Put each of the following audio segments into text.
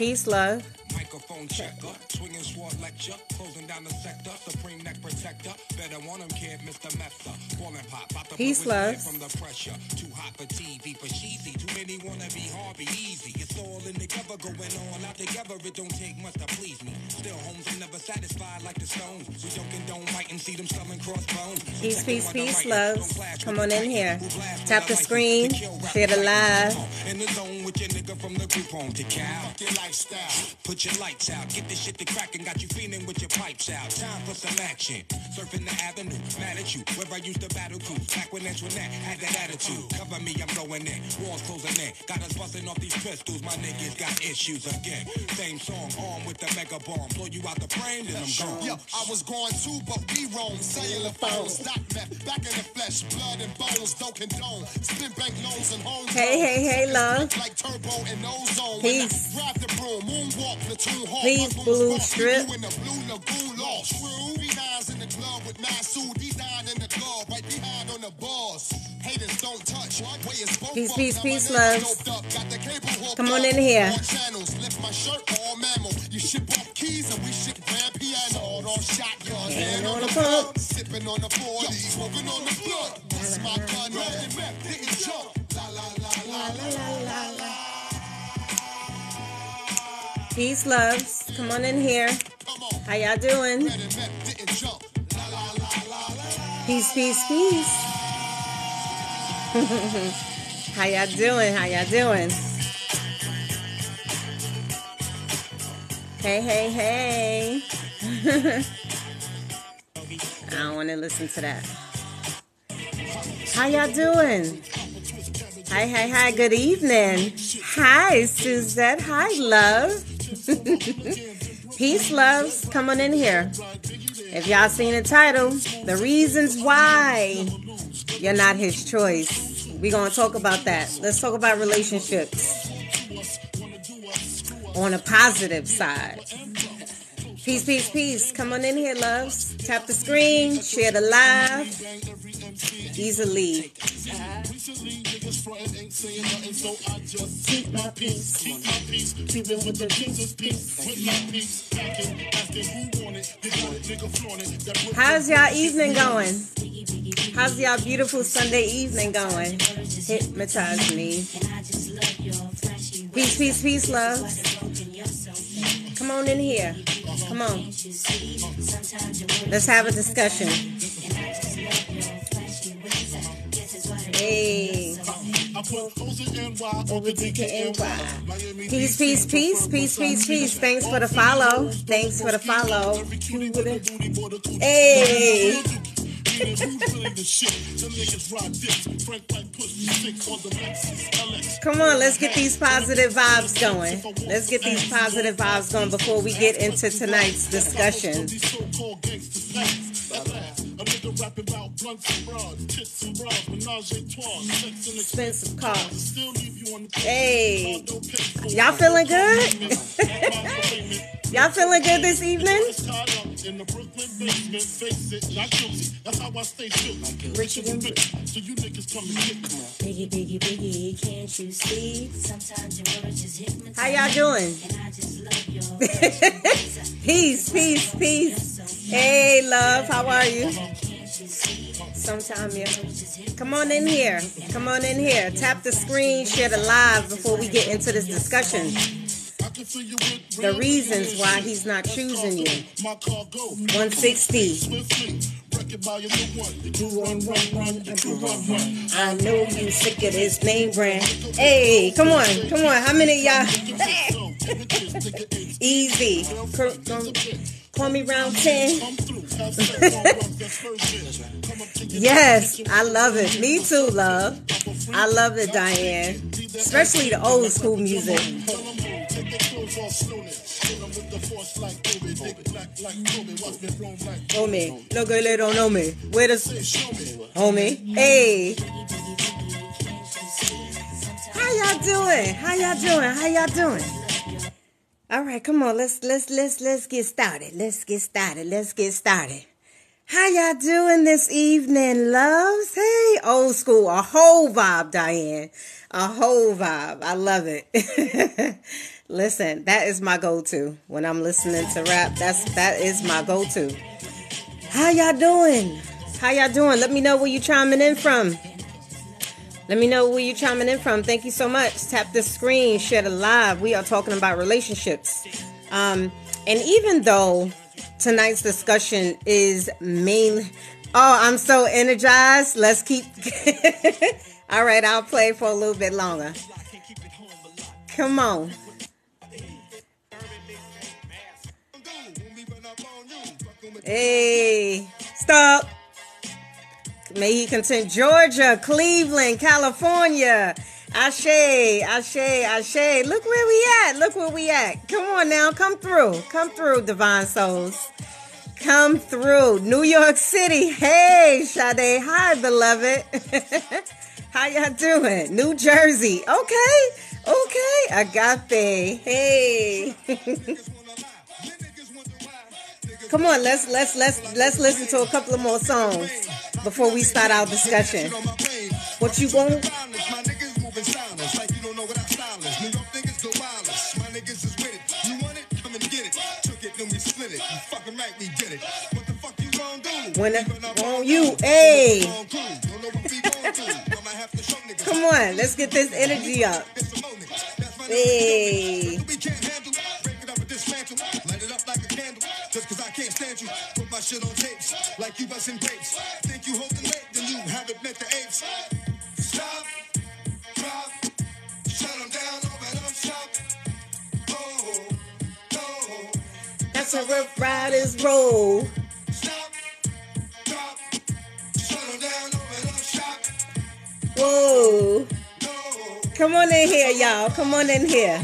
Peace, love. Microphone checker, swinging sword lecture, closing down the sector, supreme neck protector. Better want him, kid, Mr. Mepsa. Ballin' pop, about to Peace, love. from the pressure. Too hot for TV, for cheesy. Too many wanna be hard, be easy. It's all in together, going on out together. It don't take much to please me. Still, homes are never satisfied like the Stones. We don't condone fighting, see them sculling crossbones. Peace, peace, peace, loves. Come on in here. Tap the screen. Share the live. In the zone with your nigga from the group home to Cal. Your lifestyle. Put your lights out. Get this shit to crackin'. Got you feeling with your pipes out. Time for some action. Surfing the avenue. Mad at you. Where I used to battle cruise. Back when Antoinette had that attitude. Cover me, I'm going in. Walls closing in. Got us busting off these pistols. My niggas got issues again. Same song. Armed with the mega bomb. Blow you out the frame, then I'm gone. Yo, I was going too, but we roam. Cellular phones. Stock meth. Back in the flesh. Blood and bones. Don't condone. Spin bank loans and homes. Hey, love. Like turbo and ozone. Peace. Grab the broom. Moonwalk. Platoon hall. Peace, Blue Strip. In the blue lagoon lost. B9's in the club with Masood. D9 in the club. Right behind on the bars. Haters don't touch. Peace, peace, peace, loves. Come on in here. Lift my shirt, all mammal. You ship off keys and we ship grand piano. Off shotgun. Hand on the pump. Sipping on the floor. Smoking on the blood. That's my gun. Didn't jump. La la la la la la la. Peace, loves. Come on in here. How y'all doing? Peace, peace, peace. How y'all doing? How y'all doing? Hey. I don't want to listen to that. How y'all doing? Hi. Good evening. Hi, Suzette. Hi, love. Peace, loves. Come on in here. If y'all seen the title, the reasons why you're not his choice. We're going to talk about that. Let's talk about relationships on a positive side. Peace, peace, peace. Come on in here, loves. Tap the screen. Share the live. Easily. Keep my peace. Keeping with the Jesus peace. How's y'all evening going? How's y'all beautiful Sunday evening going? Hypnotize me. Peace, peace, peace, loves. Come on in here. Come on. Let's have a discussion. Hey. Over DKNY. Peace, peace, peace, peace, peace, peace. Thanks for the follow. Thanks for the follow. Hey. Come on, let's get these positive vibes going. Let's get these positive vibes going before we get into tonight's discussion. Expensive cars. Hey, y'all feeling good? Y'all feeling good this evening? Biggie, can't you see? How y'all doing? Peace. Hey, love, how are you? Sometime, yeah. Come on in here. Tap the screen, share the live before we get into this discussion. The reasons why he's not choosing you. 160. I know you sick of this name brand. Hey, come on. How many of y'all? Easy. Call me round 10. Yes, I love it. Me too, love. I love it, Diane. Especially the old school music. Homie, no girl, they don't know me. Where does homie? Hey. How y'all doing? All right, come on. Let's get started. How y'all doing this evening, loves? Hey, old school, a whole vibe, Diane. A whole vibe. I love it. Listen, that is my go-to. When I'm listening to rap, that is my go-to. How y'all doing? How y'all doing? Let me know where you chiming in from. Let me know where you chiming in from. Thank you so much. Tap the screen, share the live. We are talking about relationships. And even though tonight's discussion is mainly... Oh, I'm so energized. Let's keep... All right, I'll play for a little bit longer. Come on. Hey, stop. May he contend. Georgia, Cleveland, California. Ashe, ashe, ashe. Look where we at. Look where we at. Come on now. Come through. Come through, divine souls. Come through. New York City. Hey, Sade. Hi, beloved. How y'all doing? New Jersey. Okay. Okay. Agape. Hey. Come on, let's listen to a couple of more songs before we start our discussion. What you want? When on you, hey. Come on, let's get this energy up. Hey. Just cause I can't stand you, put my shit on tapes, like you busting grapes. Think you holding late, then you haven't met the apes. Stop, drop, shut them down, open up shop. Oh, oh. That's how Rough Riders roll. Stop, drop, shut them down, open up shop. Whoa. Come on in here, y'all. Come on in here.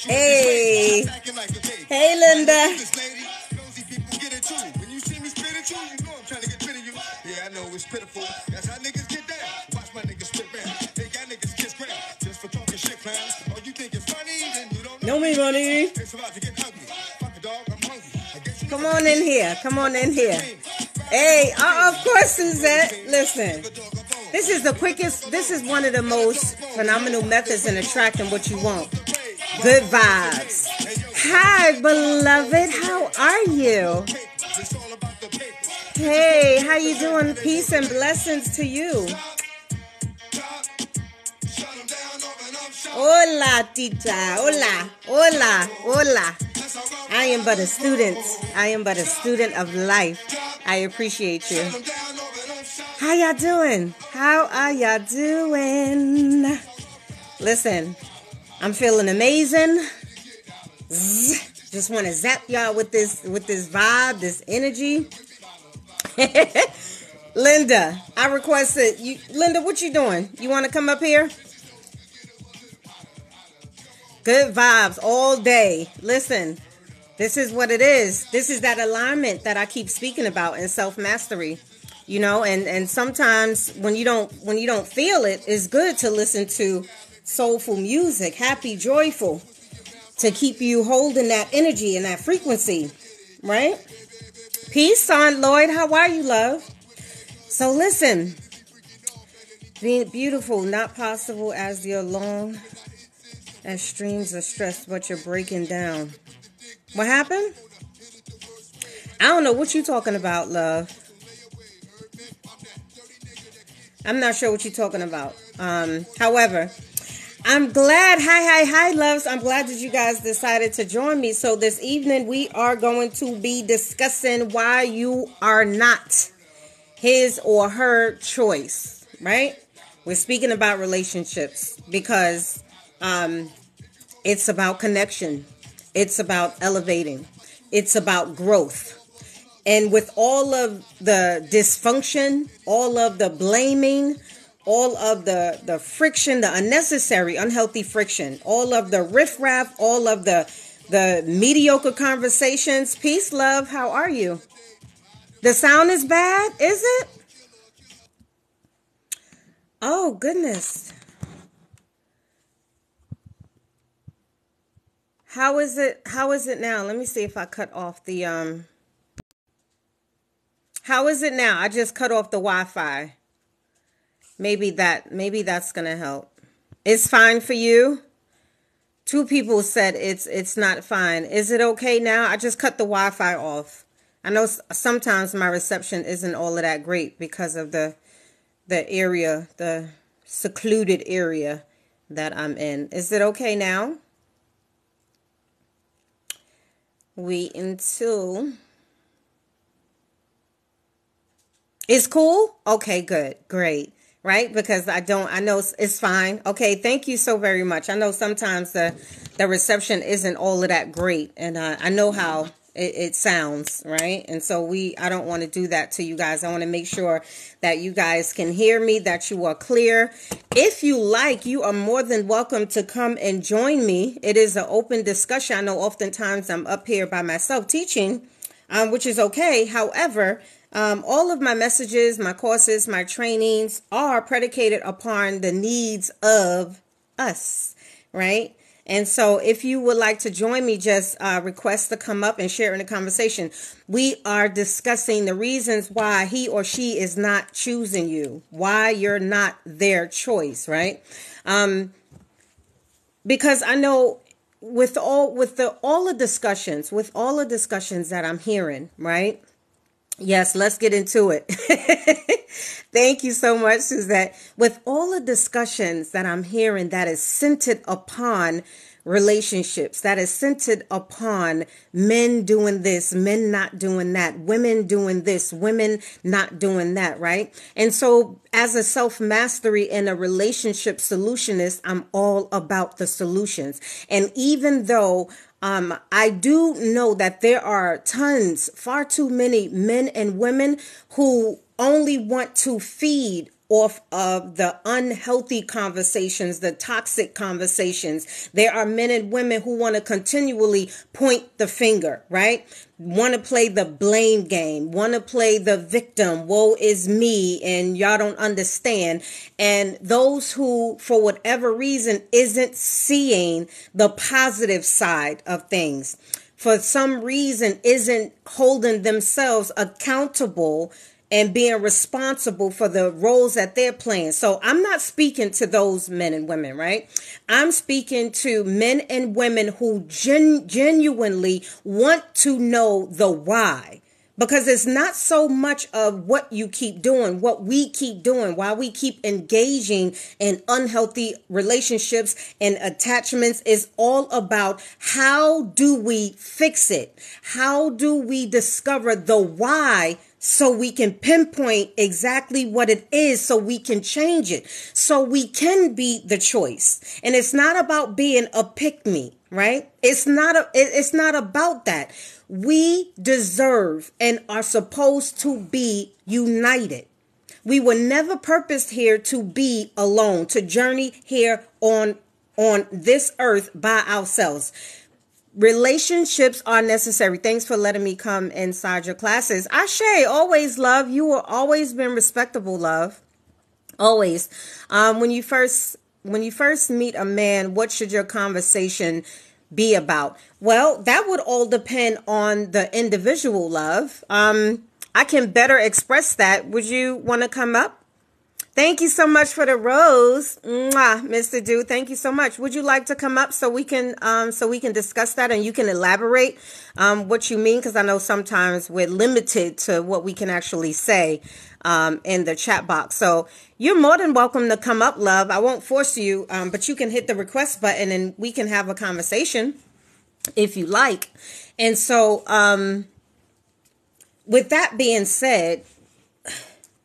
Hey. Hey, Linda. No me money. Come on in here. Come on in here. Hey, of course, Suzette. Listen. This is the quickest, this is one of the most phenomenal methods in attracting what you want. Good vibes. Hi, beloved. How are you? Hey, how you doing? Peace and blessings to you. Hola, tita. Hola. Hola. Hola. I am but a student. I am but a student of life. I appreciate you. How y'all doing? How are y'all doing? Listen, I'm feeling amazing. Just want to zap y'all with this vibe, this energy. Linda, I requested you. Linda, what you doing? You want to come up here? Good vibes all day. Listen, this is what it is. This is that alignment that I keep speaking about in self-mastery. You know, and sometimes when you don't feel it, it's good to listen to soulful music, happy, joyful, to keep you holding that energy and that frequency, right? Peace, Son Lloyd. How are you, love? So listen, being beautiful, not possible as you're long as streams of stress, but you're breaking down. What happened? I don't know what you're talking about, love. I'm not sure what you're talking about. However, I'm glad. Hi, loves. I'm glad that you guys decided to join me. So this evening we are going to be discussing why you are not his or her choice, right? We're speaking about relationships because it's about connection. It's about elevating. It's about growth. And with all of the dysfunction, all of the blaming, all of the friction, the unnecessary, unhealthy friction, all of the riffraff, all of the mediocre conversations. Peace, love. How are you? The sound is bad, is it? Oh, goodness. How is it? How is it now? Let me see if I cut off the How is it now? I just cut off the Wi-Fi. Maybe that's gonna help. It's fine for you? Two people said it's not fine. Is it okay now? I just cut the Wi-Fi off. I know sometimes my reception isn't all of that great because of the area, the secluded area that I'm in. Is it okay now? Wait until... It's cool? Okay, good. Great. Right? Because I know it's fine. Okay, thank you so very much. I know sometimes the reception isn't all of that great, and I know how it sounds, right? And so I don't want to do that to you guys. I want to make sure that you guys can hear me, that you are clear. If you like, you are more than welcome to come and join me. It is an open discussion. I know oftentimes I'm up here by myself teaching, which is okay. However, all of my messages, my courses, my trainings are predicated upon the needs of us, right? And so if you would like to join me, just request to come up and share in the conversation. We are discussing the reasons why he or she is not choosing you, why you're not their choice, right? Because I know with all the discussions that I'm hearing, right? Yes, let's get into it. Thank you so much, Suzette. With all the discussions that I'm hearing that is centered upon relationships, that is centered upon men doing this, men not doing that, women doing this, women not doing that, right? And so as a self-mastery and a relationship solutionist, I'm all about the solutions. And even though I do know that there are far too many men and women who only want to feed off of the unhealthy conversations, the toxic conversations. There are men and women who want to continually point the finger, right? Want to play the blame game, want to play the victim, woe is me, and y'all don't understand. And those who, for whatever reason, isn't seeing the positive side of things, for some reason isn't holding themselves accountable and being responsible for the roles that they're playing. So I'm not speaking to those men and women, right? I'm speaking to men and women who genuinely want to know the why. Because it's not so much of what you keep doing, what we keep doing, why we keep engaging in unhealthy relationships and attachments. Is all about how do we fix it? How do we discover the why so we can pinpoint exactly what it is, so we can change it, so we can be the choice. And it's not about being a pick-me, right? It's not about that. We deserve and are supposed to be united. We were never purposed here to be alone, to journey here on this earth by ourselves. Relationships are necessary. Thanks for letting me come inside your classes. Ashe, always, love. You will always been respectable, love. Always. When you first meet a man, what should your conversation be about? Well, that would all depend on the individual, love. I can better express that. Would you want to come up? Thank you so much for the rose. Mwah, Mr. Dude, thank you so much. Would you like to come up so we can discuss that and you can elaborate what you mean? Because I know sometimes we're limited to what we can actually say in the chat box. So you're more than welcome to come up, love. I won't force you, but you can hit the request button and we can have a conversation if you like. And so with that being said,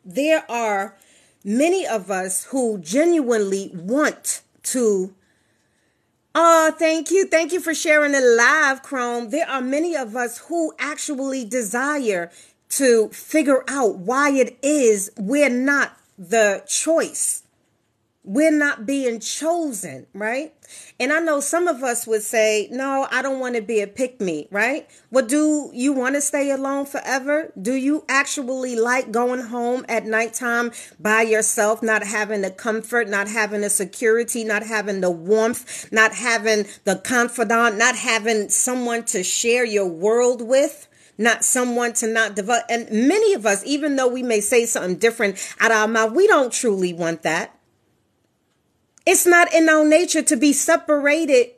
there are many of us who genuinely want to. Oh, thank you. Thank you for sharing the live, Chrome. There are many of us who actually desire to figure out why it is we're not the choice. We're not being chosen, right? And I know some of us would say, no, I don't want to be a pick-me, right? Well, do you want to stay alone forever? Do you actually like going home at nighttime by yourself, not having the comfort, not having the security, not having the warmth, not having the confidant, not having someone to share your world with? not someone to not develop. And many of us, even though we may say something different out of our mouth, we don't truly want that. It's not in our nature to be separated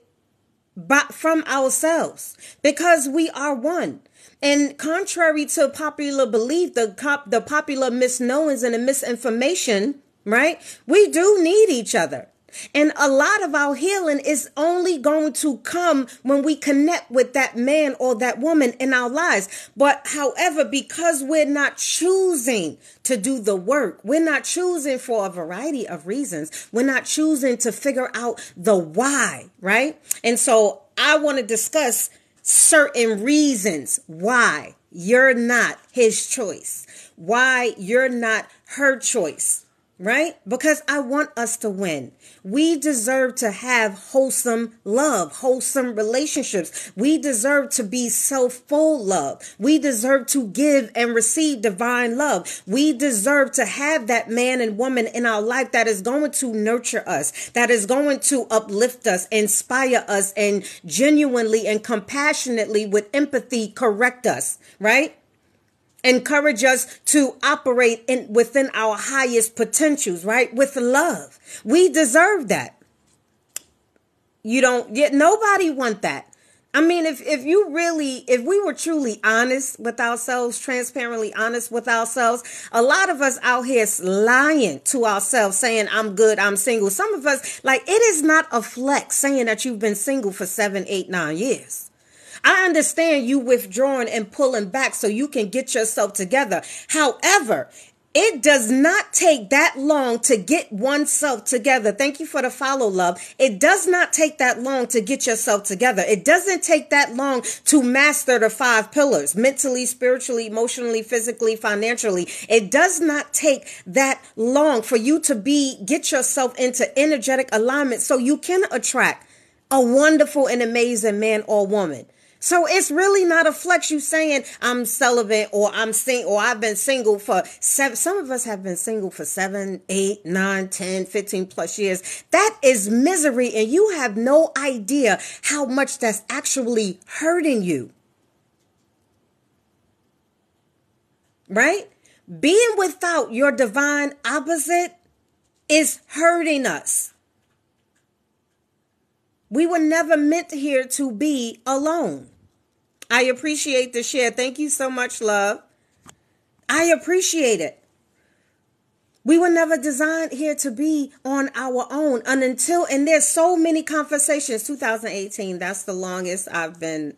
from ourselves, because we are one. And contrary to popular belief, the popular misknowings and the misinformation, right? We do need each other. And a lot of our healing is only going to come when we connect with that man or that woman in our lives. But however, because we're not choosing to do the work, we're not choosing for a variety of reasons. We're not choosing to figure out the why, right? And so I want to discuss certain reasons why you're not his choice, why you're not her choice, right? Because I want us to win. We deserve to have wholesome love, wholesome relationships. We deserve to be self-full love. We deserve to give and receive divine love. We deserve to have that man and woman in our life that is going to nurture us, that is going to uplift us, inspire us, and genuinely and compassionately with empathy correct us, right? Encourage us to operate within our highest potentials, right? With love. We deserve that. Nobody want that. I mean, if we were truly honest with ourselves, transparently honest with ourselves, a lot of us out here lying to ourselves, saying, I'm good, I'm single. Some of us, like, it is not a flex saying that you've been single for 7, 8, 9 years. I understand you withdrawing and pulling back so you can get yourself together. However, it does not take that long to get oneself together. Thank you for the follow, love. It does not take that long to get yourself together. It doesn't take that long to master the 5 pillars: mentally, spiritually, emotionally, physically, financially. It does not take that long for you to get yourself into energetic alignment so you can attract a wonderful and amazing man or woman. So it's really not a flex you saying I'm celibate or I'm single or I've been single for 7. Some of us have been single for 7, 8, 9, 10, 15 plus years. That is misery, and you have no idea how much that's actually hurting you. Right? Being without your divine opposite is hurting us. We were never meant here to be alone. I appreciate the share. Thank you so much, love. I appreciate it. We were never designed here to be on our own and there's so many conversations. 2018, that's the longest I've been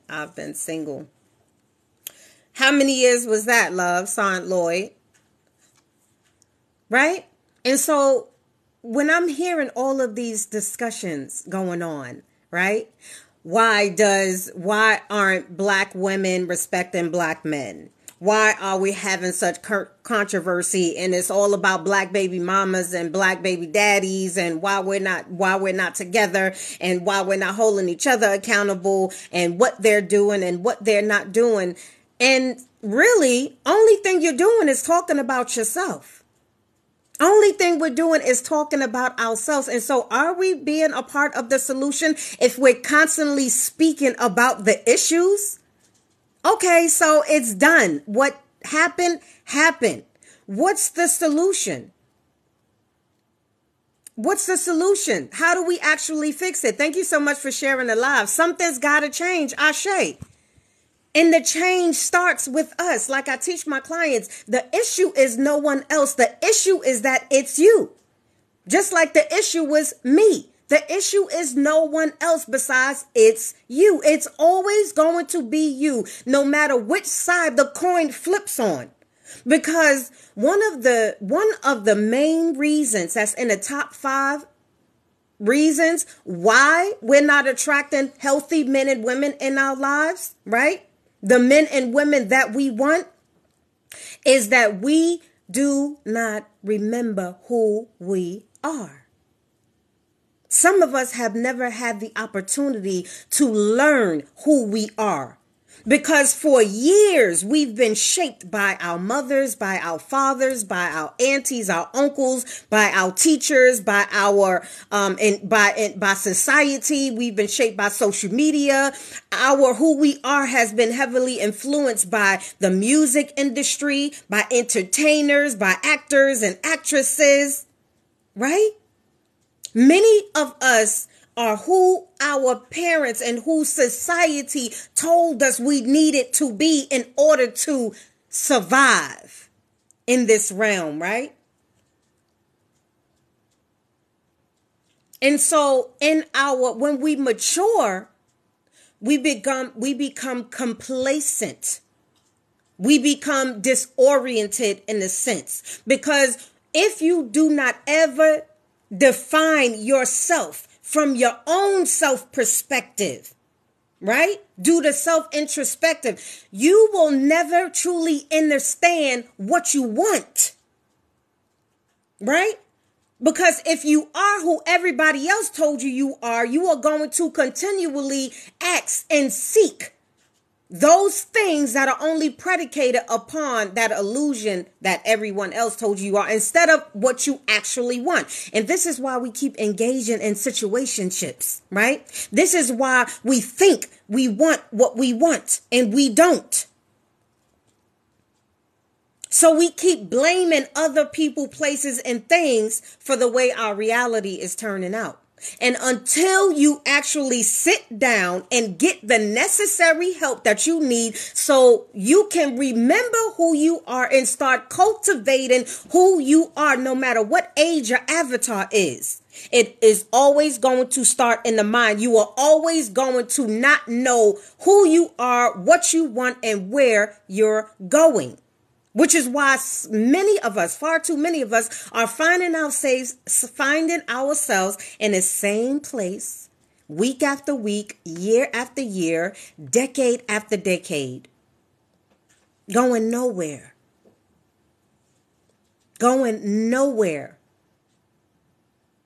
single. How many years was that, love? Saint Lloyd. Right? And so when I'm hearing all of these discussions going on, right? Why aren't black women respecting black men? Why are we having such controversy? And it's all about black baby mamas and black baby daddies, and why we're not together, and why we're not holding each other accountable, and what they're doing and what they're not doing. And really, only thing you're doing is talking about yourself. Only thing we're doing is talking about ourselves. And so are we being a part of the solution if we're constantly speaking about the issues? Okay, so it's done. What happened, happened. What's the solution? What's the solution? How do we actually fix it? Thank you so much for sharing the live. Something's got to change. Ashe. And the change starts with us. Like I teach my clients, the issue is no one else. The issue is that it's you. Just like the issue was me. The issue is no one else besides it's you. It's always going to be you, no matter which side the coin flips on. Because one of the main reasons that's in the top 5 reasons why we're not attracting healthy men and women in our lives, right? The men and women that we want, is that we do not remember who we are. Some of us have never had the opportunity to learn who we are. Because for years we've been shaped by our mothers, by our fathers, by our aunties, our uncles, by our teachers, by our by society. We've been shaped by social media. Our who we are has been heavily influenced by the music industry, by entertainers, by actors and actresses, right? Many of us are who our parents and who society told us we needed to be in order to survive in this realm, right? And so when we mature, we become complacent. We become disoriented in a sense, because if you do not ever define yourself from your own self perspective, right? Do the self introspective, you will never truly understand what you want, right? Because if you are who everybody else told you are going to continually ask and seek those things that are only predicated upon that illusion that everyone else told you are, instead of what you actually want. And this is why we keep engaging in situationships, right? This is why we think we want what we want and we don't. So we keep blaming other people, places, and things for the way our reality is turning out. And until you actually sit down and get the necessary help that you need so you can remember who you are and start cultivating who you are, no matter what age your avatar is. It is always going to start in the mind. You are always going to not know who you are, what you want, and where you're going. Which is why many of us, far too many of us, are finding ourselves in the same place, week after week, year after year, decade after decade, going nowhere. Going nowhere.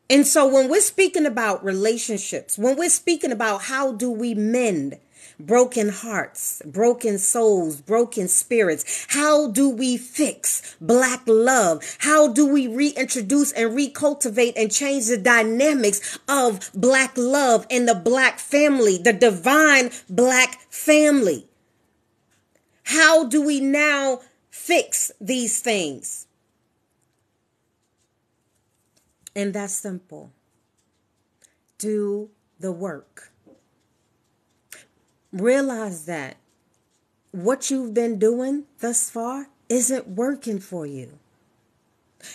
And so when we're speaking about relationships, when we're speaking about how do we mend broken hearts, broken souls, broken spirits, how do we fix Black love? How do we reintroduce and recultivate and change the dynamics of Black love and the Black family, the divine Black family? How do we now fix these things? And that's simple. Do the work. Realize that what you've been doing thus far isn't working for you.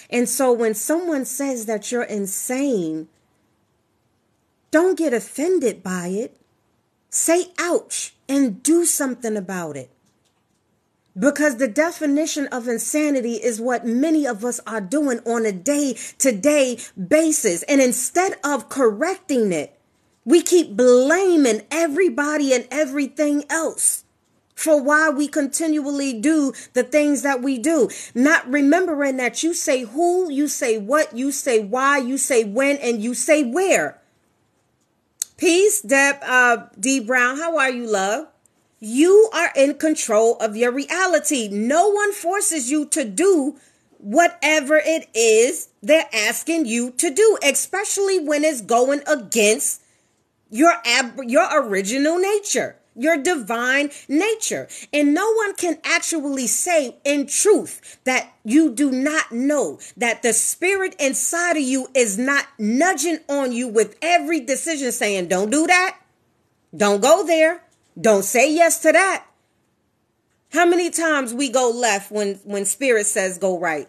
And so when someone says that you're insane, don't get offended by it. Say ouch and do something about it. Because the definition of insanity is what many of us are doing on a day-to-day basis. And instead of correcting it, we keep blaming everybody and everything else for why we continually do the things that we do. Not remembering that you say who, you say what, you say why, you say when, and you say where. Peace, Deb D. Brown. How are you, love? You are in control of your reality. No one forces you to do whatever it is they're asking you to do, especially when it's going against your original nature, your divine nature. And no one can actually say in truth that you do not know that the spirit inside of you is not nudging on you with every decision saying, don't do that. Don't go there. Don't say yes to that. How many times we go left when spirit says go right?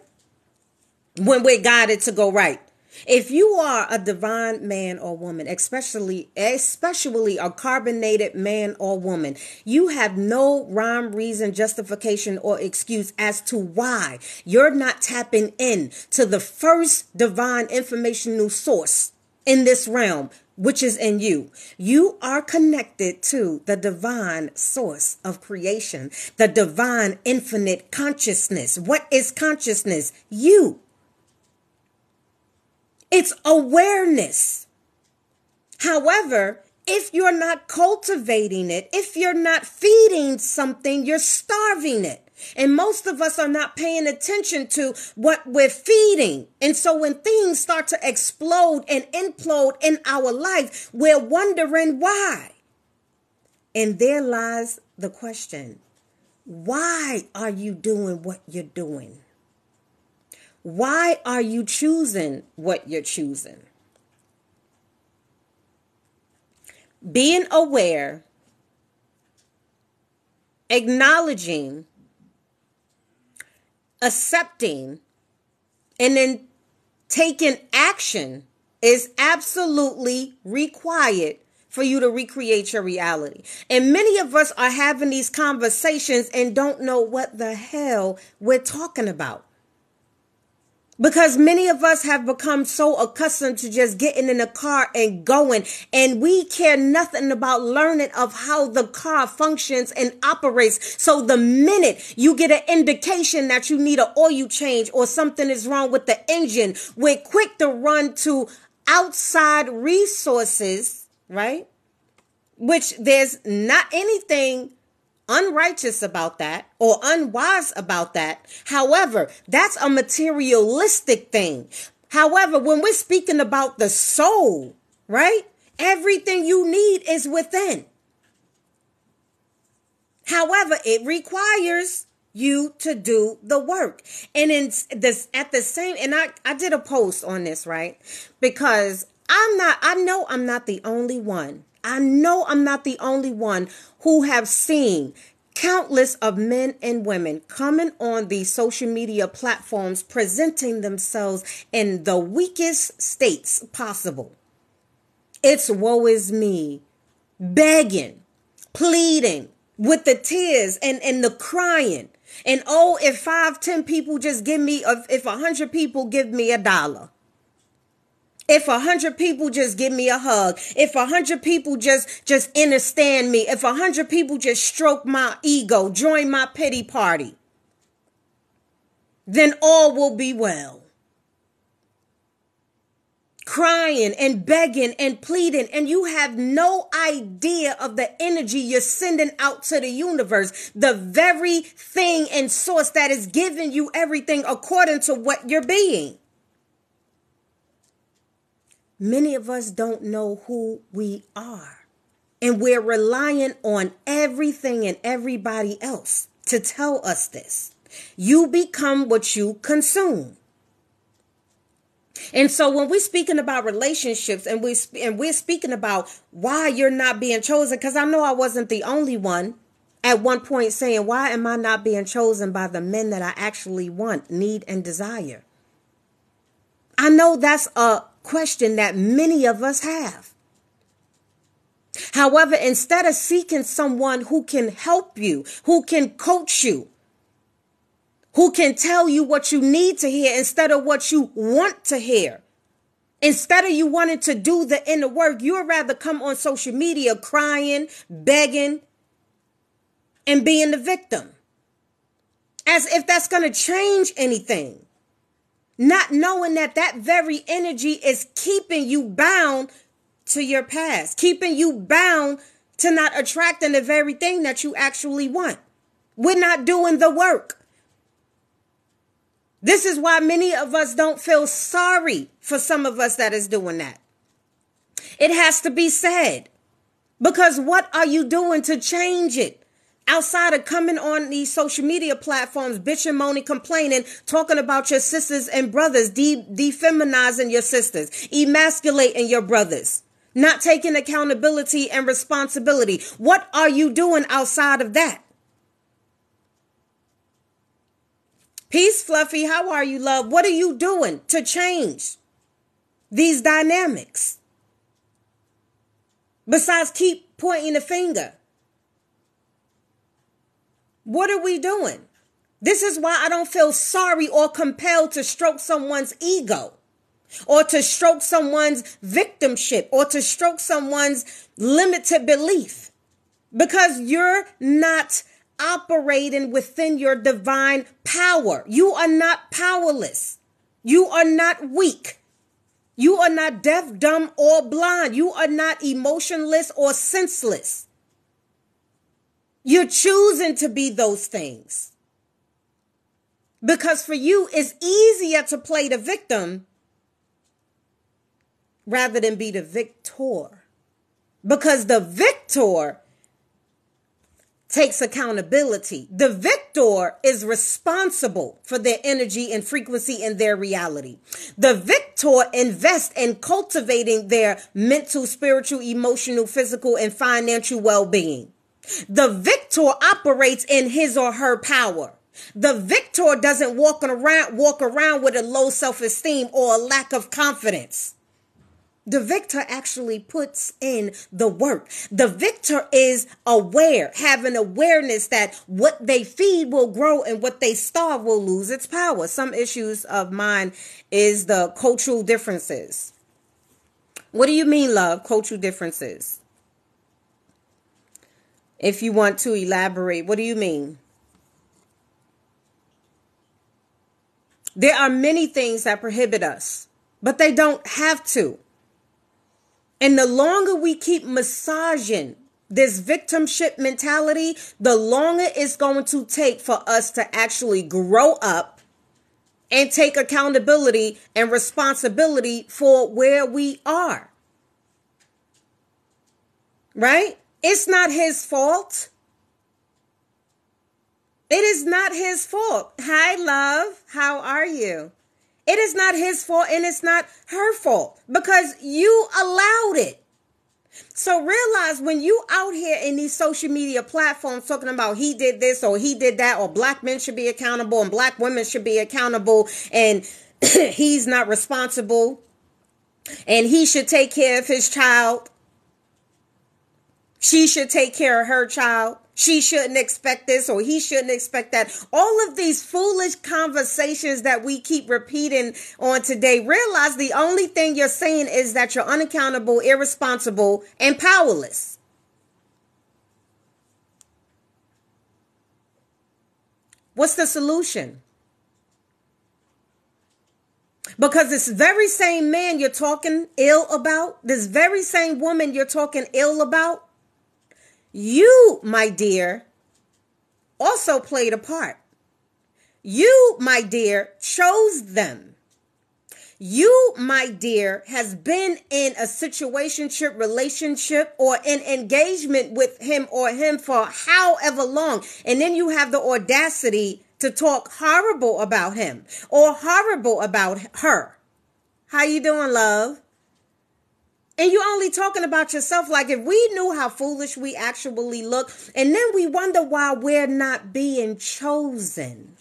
When we're guided to go right? If you are a divine man or woman, especially a carbonated man or woman, you have no rhyme, reason, justification, or excuse as to why you're not tapping in to the first divine informational source in this realm, which is in you. You are connected to the divine source of creation, the divine infinite consciousness. What is consciousness? You. It's awareness. However, If you're not cultivating it, if you're not feeding something, you're starving it. And most of us are not paying attention to what we're feeding. And so when things start to explode and implode in our life, we're wondering why. And there lies the question. Why are you doing what you're doing? Why are you choosing what you're choosing? Being aware, acknowledging, accepting, and then taking action is absolutely required for you to recreate your reality. And many of us are having these conversations and don't know what the hell we're talking about. Because many of us have become so accustomed to just getting in the car and going, and we care nothing about learning of how the car functions and operates. So the minute you get an indication that you need an oil change or something is wrong with the engine, we're quick to run to outside resources, right? Which there's not anything unrighteous about that or unwise about that. However, that's a materialistic thing. However, when we're speaking about the soul, right? Everything you need is within. However, it requires you to do the work. And in this at the same, and I did a post on this, right? Because I know I'm not the only one. I know I'm not the only one who have seen countless of men and women coming on these social media platforms, presenting themselves in the weakest states possible. It's woe is me, begging, pleading with the tears and the crying. And oh, if 10 people just give me, if 100 people give me $1. If 100 people just give me a hug, if 100 people just understand me, if 100 people just stroke my ego, join my pity party, then all will be well. Crying and begging and pleading, and you have no idea of the energy you're sending out to the universe, the very thing and source that is giving you everything according to what you're being. Many of us don't know who we are, and we're relying on everything and everybody else to tell us this. You become what you consume. And so when we're speaking about relationships and we're speaking about why you're not being chosen, because I know I wasn't the only one at one point saying, why am I not being chosen by the men that I actually want, need, and desire? I know that's a question that many of us have. However, instead of seeking someone who can help you, who can coach you, who can tell you what you need to hear instead of what you want to hear, instead of you wanting to do the inner work, you'd rather come on social media crying, begging, and being the victim, as if that's going to change anything. Not knowing that that very energy is keeping you bound to your past, keeping you bound to not attracting the very thing that you actually want. We're not doing the work. This is why many of us don't feel sorry for some of us that is doing that. It has to be said, because what are you doing to change it? Outside of coming on these social media platforms, bitching, moaning, complaining, talking about your sisters and brothers, defeminizing your sisters, emasculating your brothers, not taking accountability and responsibility. What are you doing outside of that? Peace, Fluffy. How are you, love? What are you doing to change these dynamics? Besides keep pointing the finger. What are we doing? This is why I don't feel sorry or compelled to stroke someone's ego, or to stroke someone's victimship, or to stroke someone's limited belief, because you're not operating within your divine power. You are not powerless. You are not weak. You are not deaf, dumb, or blind. You are not emotionless or senseless. You're choosing to be those things. Because for you, it's easier to play the victim rather than be the victor. Because the victor takes accountability. The victor is responsible for their energy and frequency and their reality. The victor invests in cultivating their mental, spiritual, emotional, physical, and financial well-being. The victor operates in his or her power. The victor doesn't walk around with a low self-esteem or a lack of confidence. The victor actually puts in the work. The victor is aware, having awareness that what they feed will grow and what they starve will lose its power. Some issues of mine is the cultural differences. What do you mean, love? Cultural differences. If you want to elaborate, what do you mean? There are many things that prohibit us, but they don't have to. And the longer we keep massaging this victimship mentality, the longer it's going to take for us to actually grow up and take accountability and responsibility for where we are. Right? It's not his fault. It is not his fault. Hi, love. How are you? It is not his fault and it's not her fault because you allowed it. So realize when you out here in these social media platforms talking about he did this or he did that or black men should be accountable and black women should be accountable and he's not responsible and he should take care of his child. She should take care of her child. She shouldn't expect this or he shouldn't expect that. All of these foolish conversations that we keep repeating on today, realize the only thing you're saying is that you're unaccountable, irresponsible, and powerless. What's the solution? Because this very same man you're talking ill about, this very same woman you're talking ill about, you, my dear, also played a part. You, my dear, chose them. You, my dear, has been in a situationship, relationship, or an engagement with him or him for however long. And then you have the audacity to talk horrible about him or horrible about her. How you doing, love? And you're only talking about yourself. Like if we knew how foolish we actually look, and then we wonder why we're not being chosen.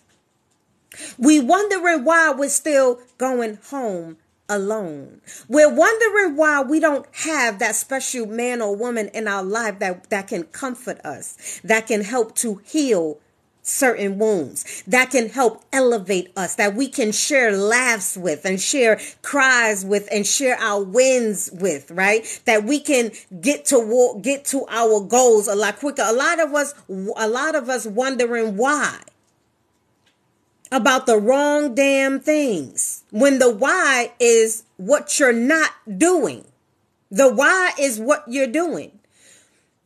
We wondering why we're still going home alone. We're wondering why we don't have that special man or woman in our life that can comfort us, that can help to heal certain wounds, that can help elevate us, that we can share laughs with and share cries with and share our wins with, right? That we can get to our goals a lot quicker. A lot of us wondering why about the wrong damn things when the why is what you're not doing. The why is what you're doing.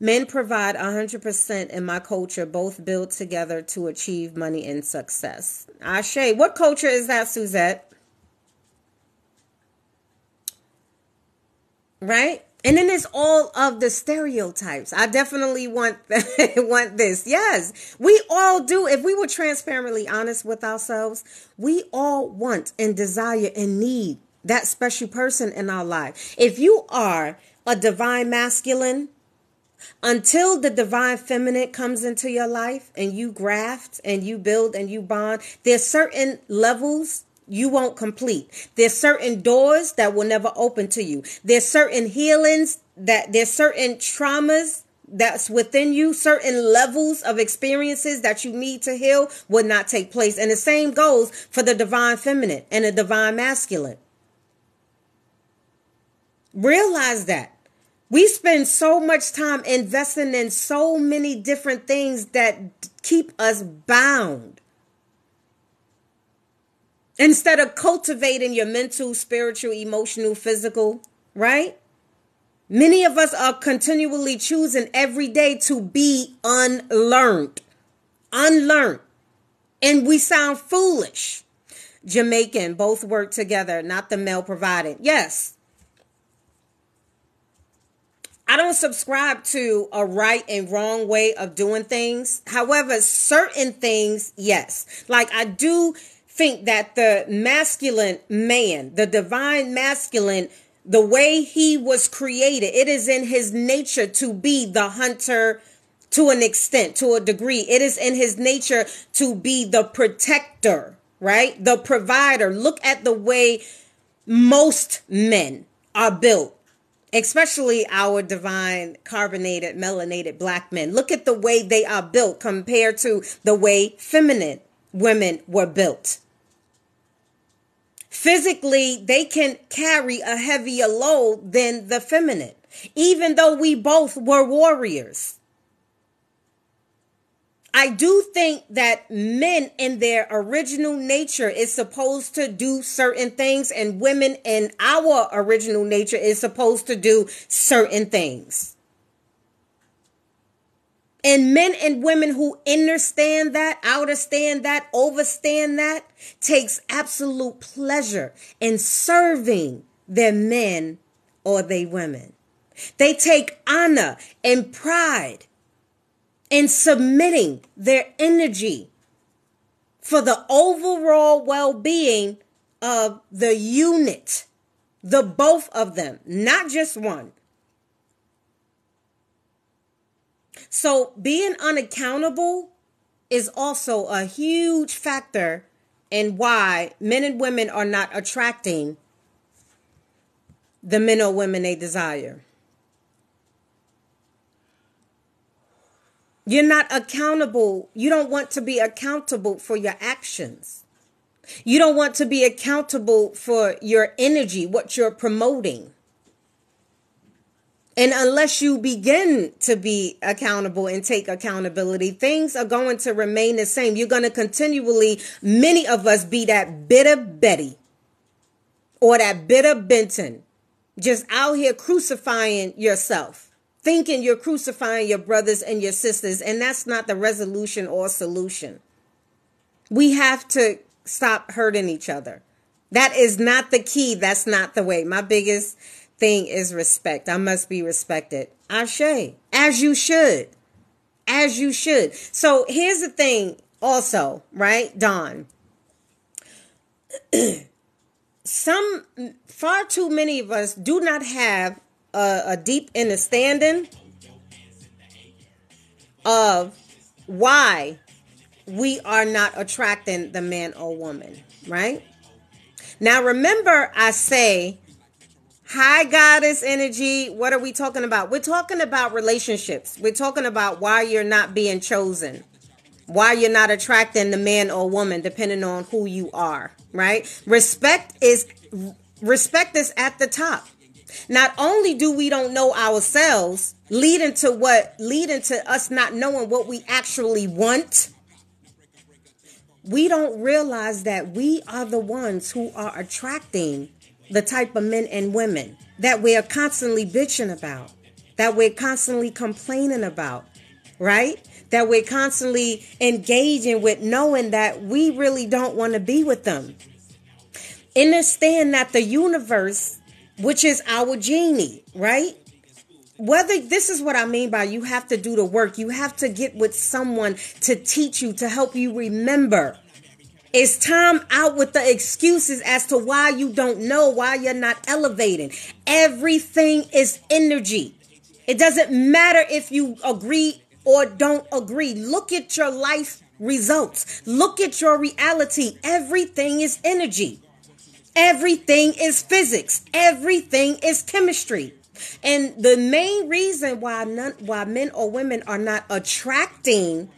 Men provide 100% in my culture, both build together to achieve money and success. Ashe, what culture is that, Suzette? Right? And then it's all of the stereotypes. I definitely want this. Yes, we all do. If we were transparently honest with ourselves, we all want and desire and need that special person in our life. If you are a divine masculine, until the divine feminine comes into your life and you graft and you build and you bond, there's certain levels you won't complete. There's certain doors that will never open to you. There's certain healings there's certain traumas that's within you, certain levels of experiences that you need to heal will not take place. And the same goes for the divine feminine and the divine masculine. Realize that. We spend so much time investing in so many different things that keep us bound. instead of cultivating your mental, spiritual, emotional, physical, right? Many of us are continually choosing every day to be unlearned. Unlearned. And we sound foolish. Jamaican, both work together, not the male providing. Yes. I don't subscribe to a right and wrong way of doing things. However, certain things, yes. Like I do think that the masculine man, the divine masculine, the way he was created, it is in his nature to be the hunter to an extent, to a degree. It is in his nature to be the protector, right? The provider. Look at the way most men are built, especially our divine carbonated, melanated black men. Look at the way they are built compared to the way feminine women were built. Physically, they can carry a heavier load than the feminine, even though we both were warriors. I do think that men in their original nature is supposed to do certain things, and women in our original nature is supposed to do certain things. And men and women who understand that, understand that, overstand that, takes absolute pleasure in serving their men or their women. They take honor and pride in submitting their energy for the overall well-being of the unit, the both of them, not just one. So being unaccountable is also a huge factor in why men and women are not attracting the men or women they desire. You're not accountable. You don't want to be accountable for your actions. You don't want to be accountable for your energy, what you're promoting. And unless you begin to be accountable and take accountability, things are going to remain the same. You're going to continually, many of us, be that bitter Betty or that bitter Benton, just out here crucifying yourself, thinking you're crucifying your brothers and your sisters, and that's not the resolution or solution. We have to stop hurting each other. That is not the key. That's not the way. My biggest thing is respect. I must be respected. Ashe. As you should. As you should. So here's the thing also, right, Dawn? Far too many of us do not have a deep understanding of why we are not attracting the man or woman, right? Now, remember, I say, hi, goddess energy. What are we talking about? We're talking about relationships. We're talking about why you're not being chosen, why you're not attracting the man or woman, depending on who you are, right? Respect is at the top. Not only do we don't know ourselves, leading to us not knowing what we actually want, we don't realize that we are the ones who are attracting the type of men and women that we are constantly bitching about, that we're constantly complaining about, right? That we're constantly engaging with, knowing that we really don't want to be with them. Understand that the universe, which is our genie, right? Whether this is what I mean by you have to do the work. You have to get with someone to teach you, to help you remember. It's time out with the excuses as to why you don't know, why you're not elevating. Everything is energy. It doesn't matter if you agree or don't agree. Look at your life results. Look at your reality. Everything is energy. Everything is physics. Everything is chemistry. And the main reason why men or women are not attracting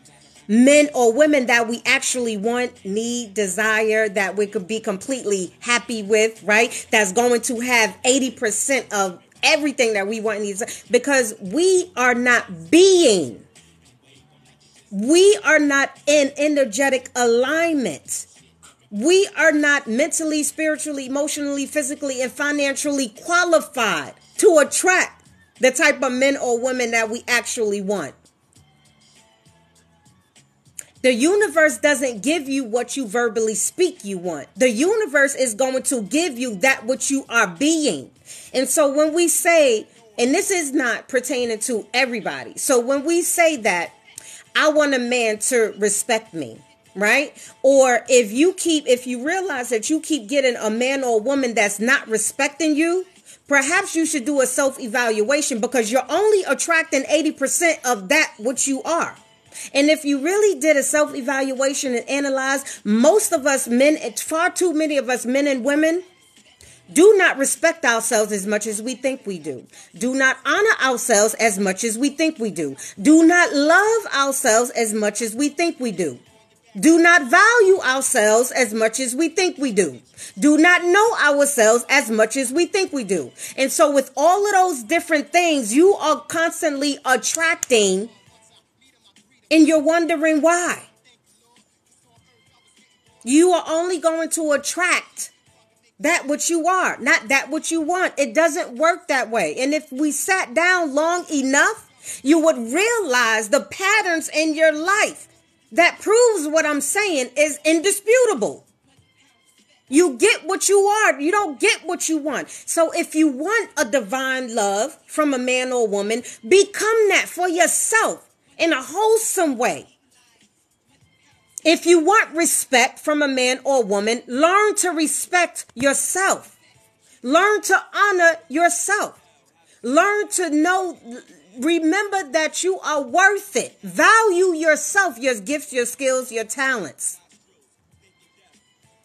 men or women that we actually want, need, desire, that we could be completely happy with, right? That's going to have 80% of everything that we want and need, because we are not being. We are not in energetic alignment. We are not mentally, spiritually, emotionally, physically, and financially qualified to attract the type of men or women that we actually want. The universe doesn't give you what you verbally speak you want. The universe is going to give you that which you are being. And so when we say, and this is not pertaining to everybody. So when we say that I want a man to respect me, right? Or if you realize that you keep getting a man or a woman that's not respecting you, perhaps you should do a self-evaluation, because you're only attracting 80% of that which you are. And if you really did a self-evaluation and analyze, most of us men, far too many of us men and women, do not respect ourselves as much as we think we do. Do not honor ourselves as much as we think we do. Do not love ourselves as much as we think we do. Do not value ourselves as much as we think we do. Do not know ourselves as much as we think we do. And so with all of those different things, you are constantly attracting, and you're wondering why. You are only going to attract that which you are, not that which you want. It doesn't work that way. And if we sat down long enough, you would realize the patterns in your life that proves what I'm saying is indisputable. You get what you are. You don't get what you want. So if you want a divine love from a man or woman, become that for yourself in a wholesome way. If you want respect from a man or woman, learn to respect yourself. Learn to honor yourself. Learn to know, remember that you are worth it. Value yourself, your gifts, your skills, your talents.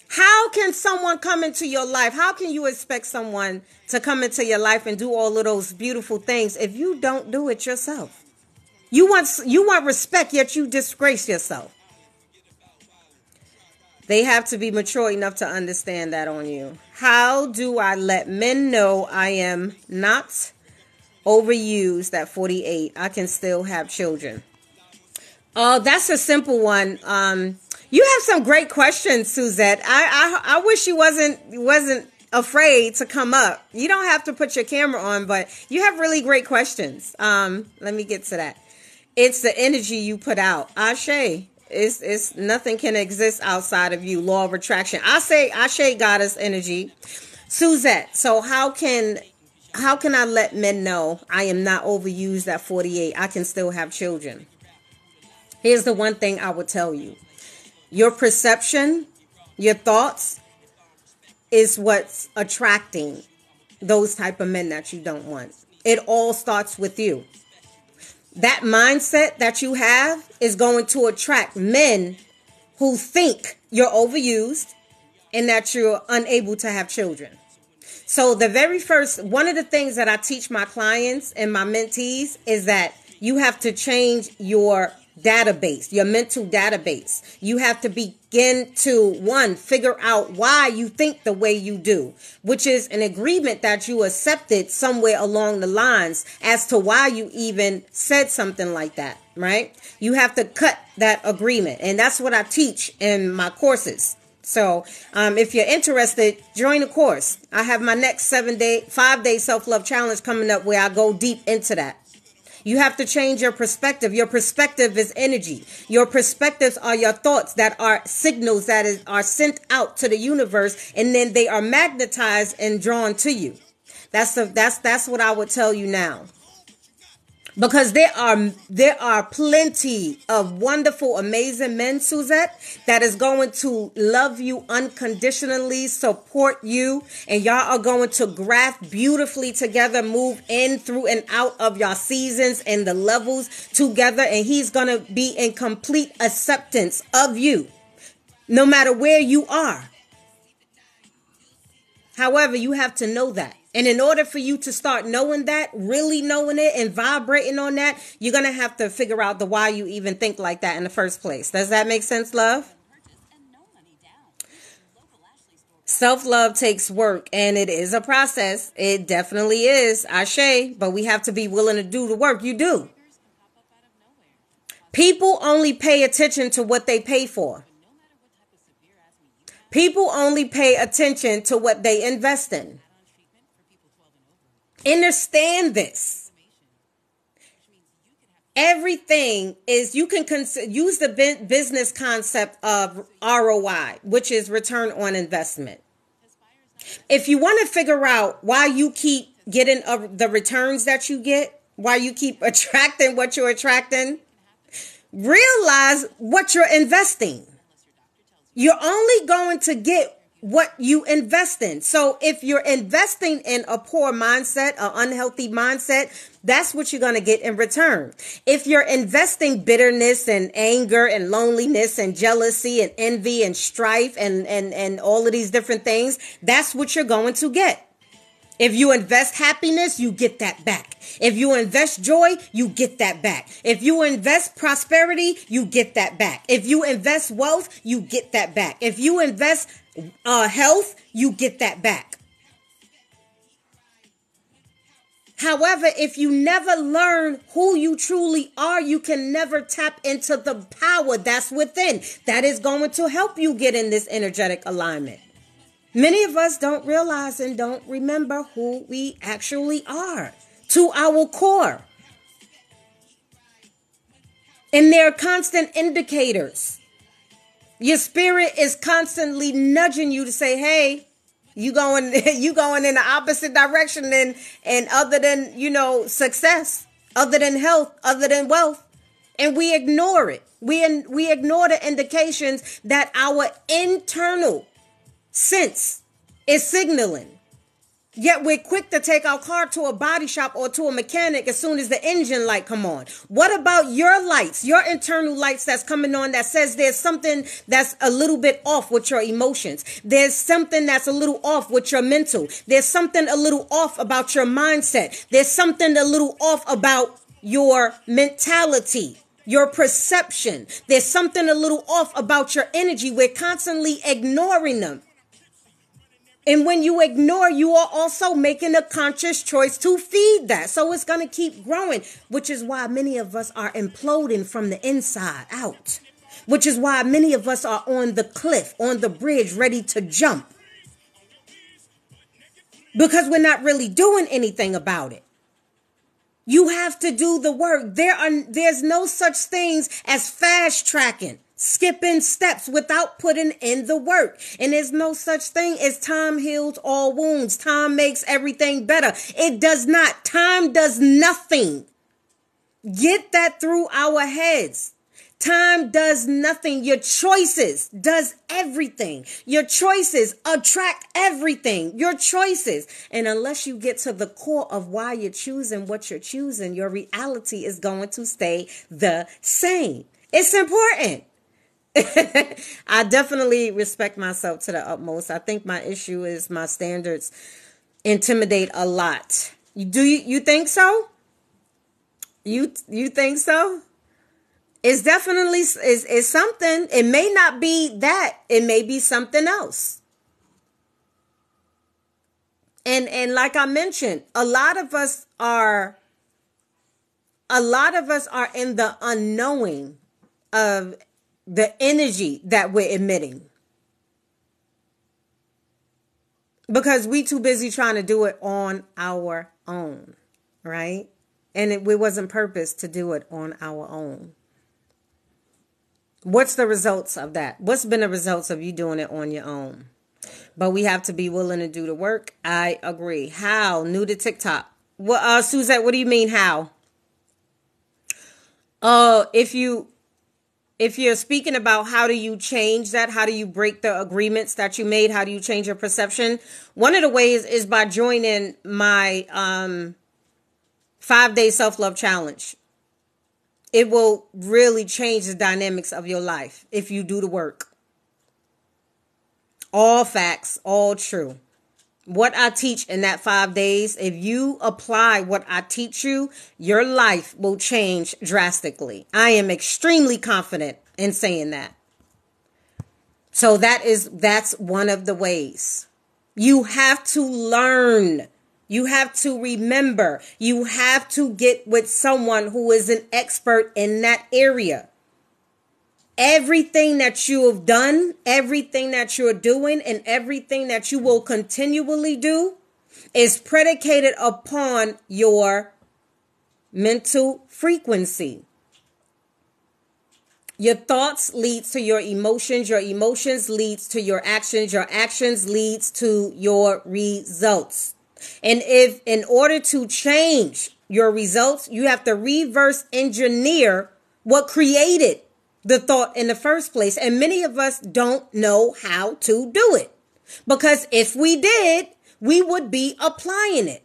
How can someone come into your life? How can you expect someone to come into your life and do all of those beautiful things if you don't do it yourself? You want respect, yet you disgrace yourself. They have to be mature enough to understand that on you. How do I let men know I am not overused at 48? I can still have children. Oh, that's a simple one. You have some great questions, Suzette. I wish you wasn't afraid to come up. You don't have to put your camera on, but you have really great questions. Let me get to that. It's the energy you put out. Ashe. It's nothing can exist outside of you. Law of attraction. I say Ashe, goddess energy. Suzette, so how can I let men know I am not overused at 48? I can still have children. Here's the one thing I would tell you. Your perception, your thoughts is what's attracting those type of men that you don't want. It all starts with you. That mindset that you have is going to attract men who think you're overused and that you're unable to have children. So the very first, one of the things that I teach my clients and my mentees is that you have to change your database, your mental database. You have to begin to, one, figure out why you think the way you do, which is an agreement that you accepted somewhere along the lines as to why you even said something like that, right? You have to cut that agreement. And that's what I teach in my courses. So if you're interested, join the course. I have my next 5-day self-love challenge coming up where I go deep into that. You have to change your perspective. Your perspective is energy. Your perspectives are your thoughts that are signals that are sent out to the universe, and then they are magnetized and drawn to you. That's what I would tell you now. Because there are plenty of wonderful, amazing men, Suzette, that is going to love you unconditionally, support you, and y'all are going to graft beautifully together, move in, through, and out of your seasons and the levels together, and he's going to be in complete acceptance of you, no matter where you are. However, you have to know that. And in order for you to start knowing that, really knowing it and vibrating on that, you're going to have to figure out the why you even think like that in the first place. Does that make sense, love? Self-love takes work, and it is a process. It definitely is, Ashe, but we have to be willing to do the work. You do. People only pay attention to what they pay for. People only pay attention to what they invest in. Understand this. Everything is, you can use the business concept of ROI, which is return on investment. If you want to figure out why you keep getting the returns that you get, why you keep attracting what you're attracting, realize what you're investing. You're only going to get what you invest in. So if you're investing in a poor mindset, an unhealthy mindset, that's what you're going to get in return. If you're investing bitterness and anger and loneliness and jealousy and envy and strife and all of these different things, that's what you're going to get. If you invest happiness, you get that back. If you invest joy, you get that back. If you invest prosperity, you get that back. If you invest wealth, you get that back. If you invest health, you get that back. However, if you never learn who you truly are, you can never tap into the power that's within. That is going to help you get in this energetic alignment. Many of us don't realize and don't remember who we actually are to our core. And they're constant indicators. Your spirit is constantly nudging you to say, hey, you going in the opposite direction and other than, success, other than health, other than wealth. And we ignore it. We ignore the indications that our internal sense is signaling. Yet we're quick to take our car to a body shop or to a mechanic as soon as the engine light come on. What about your lights, your internal lights that's coming on that says there's something that's a little bit off with your emotions? There's something that's a little off with your mental. There's something a little off about your mindset. There's something a little off about your mentality, your perception. There's something a little off about your energy. We're constantly ignoring them. And when you ignore, you are also making a conscious choice to feed that. So it's going to keep growing, which is why many of us are imploding from the inside out, which is why many of us are on the cliff, on the bridge, ready to jump, because we're not really doing anything about it. You have to do the work. There's no such things as fast tracking, skipping steps without putting in the work. And there's no such thing as time heals all wounds. Time makes everything better. It does not. Time does nothing. Get that through our heads. Time does nothing. Your choices does everything. Your choices attract everything. Your choices. And unless you get to the core of why you're choosing what you're choosing, your reality is going to stay the same. It's important. I definitely respect myself to the utmost. I think my issue is my standards intimidate a lot. You think so? You think so? It's definitely is something. It may not be that. It may be something else. And like I mentioned, a lot of us are in the unknowing of the energy that we're emitting, because we too busy trying to do it on our own, right? And it wasn't purpose to do it on our own. What's the results of that? What's been the results of you doing it on your own? But we have to be willing to do the work. I agree. How? New to TikTok. Well, Suzette, what do you mean how? If you're speaking about how do you change that, how do you break the agreements that you made, how do you change your perception? One of the ways is by joining my 5-day self-love challenge. It will really change the dynamics of your life if you do the work. All facts, all true. What I teach in that 5 days, if you apply what I teach you, your life will change drastically. I am extremely confident in saying that. So that's one of the ways. You have to learn. You have to remember. You have to get with someone who is an expert in that area. Everything that you have done, everything that you're doing, and everything that you will continually do is predicated upon your mental frequency. Your thoughts leads to your emotions leads to your actions leads to your results. And if in order to change your results, you have to reverse engineer what created the thought in the first place. And many of us don't know how to do it. Because if we did, we would be applying it.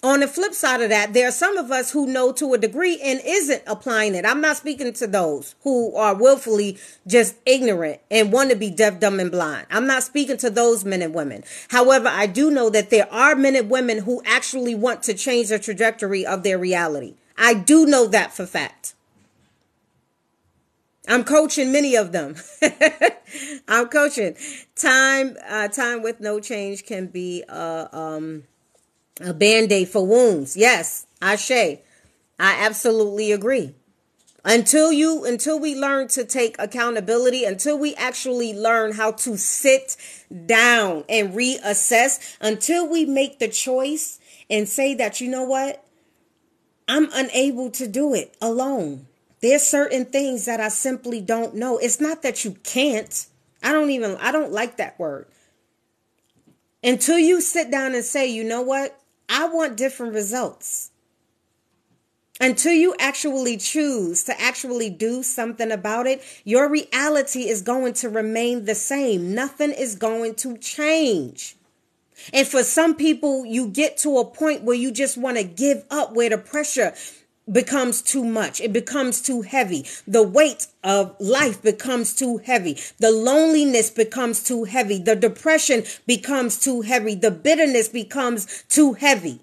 On the flip side of that, there are some of us who know to a degree and isn't applying it. I'm not speaking to those who are willfully just ignorant and want to be deaf, dumb, and blind. I'm not speaking to those men and women. However, I do know that there are men and women who actually want to change the trajectory of their reality. I do know that for fact. I'm coaching many of them. I'm coaching. Time with no change can be a Band-Aid for wounds. Yes, Ashe. I absolutely agree. Until we learn to take accountability, until we actually learn how to sit down and reassess, until we make the choice and say that, you know what? I'm unable to do it alone. There's certain things that I simply don't know. It's not that you can't. I don't like that word. Until you sit down and say, you know what? I want different results. Until you actually choose to actually do something about it, your reality is going to remain the same. Nothing is going to change. And for some people, you get to a point where you just want to give up, where the pressure becomes too much. It becomes too heavy. The weight of life becomes too heavy. The loneliness becomes too heavy. The depression becomes too heavy. The bitterness becomes too heavy.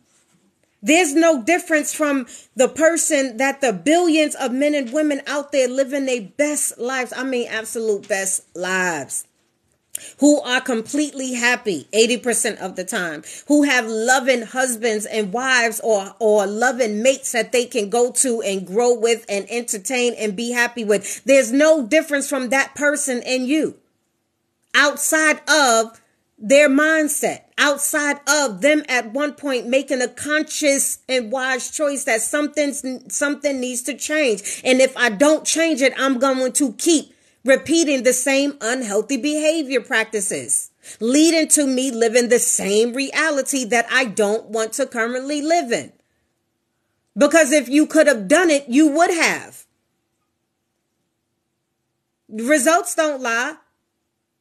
There's no difference from the person that the billions of men and women out there living their best lives. I mean, absolute best lives. Who are completely happy 80% of the time, who have loving husbands and wives or loving mates that they can go to and grow with and entertain and be happy with. There's no difference from that person and you, outside of their mindset, outside of them at one point making a conscious and wise choice that something needs to change. And if I don't change it, I'm going to keep repeating the same unhealthy behavior practices, leading to me living the same reality that I don't want to currently live in. Because if you could have done it, you would have. Results don't lie.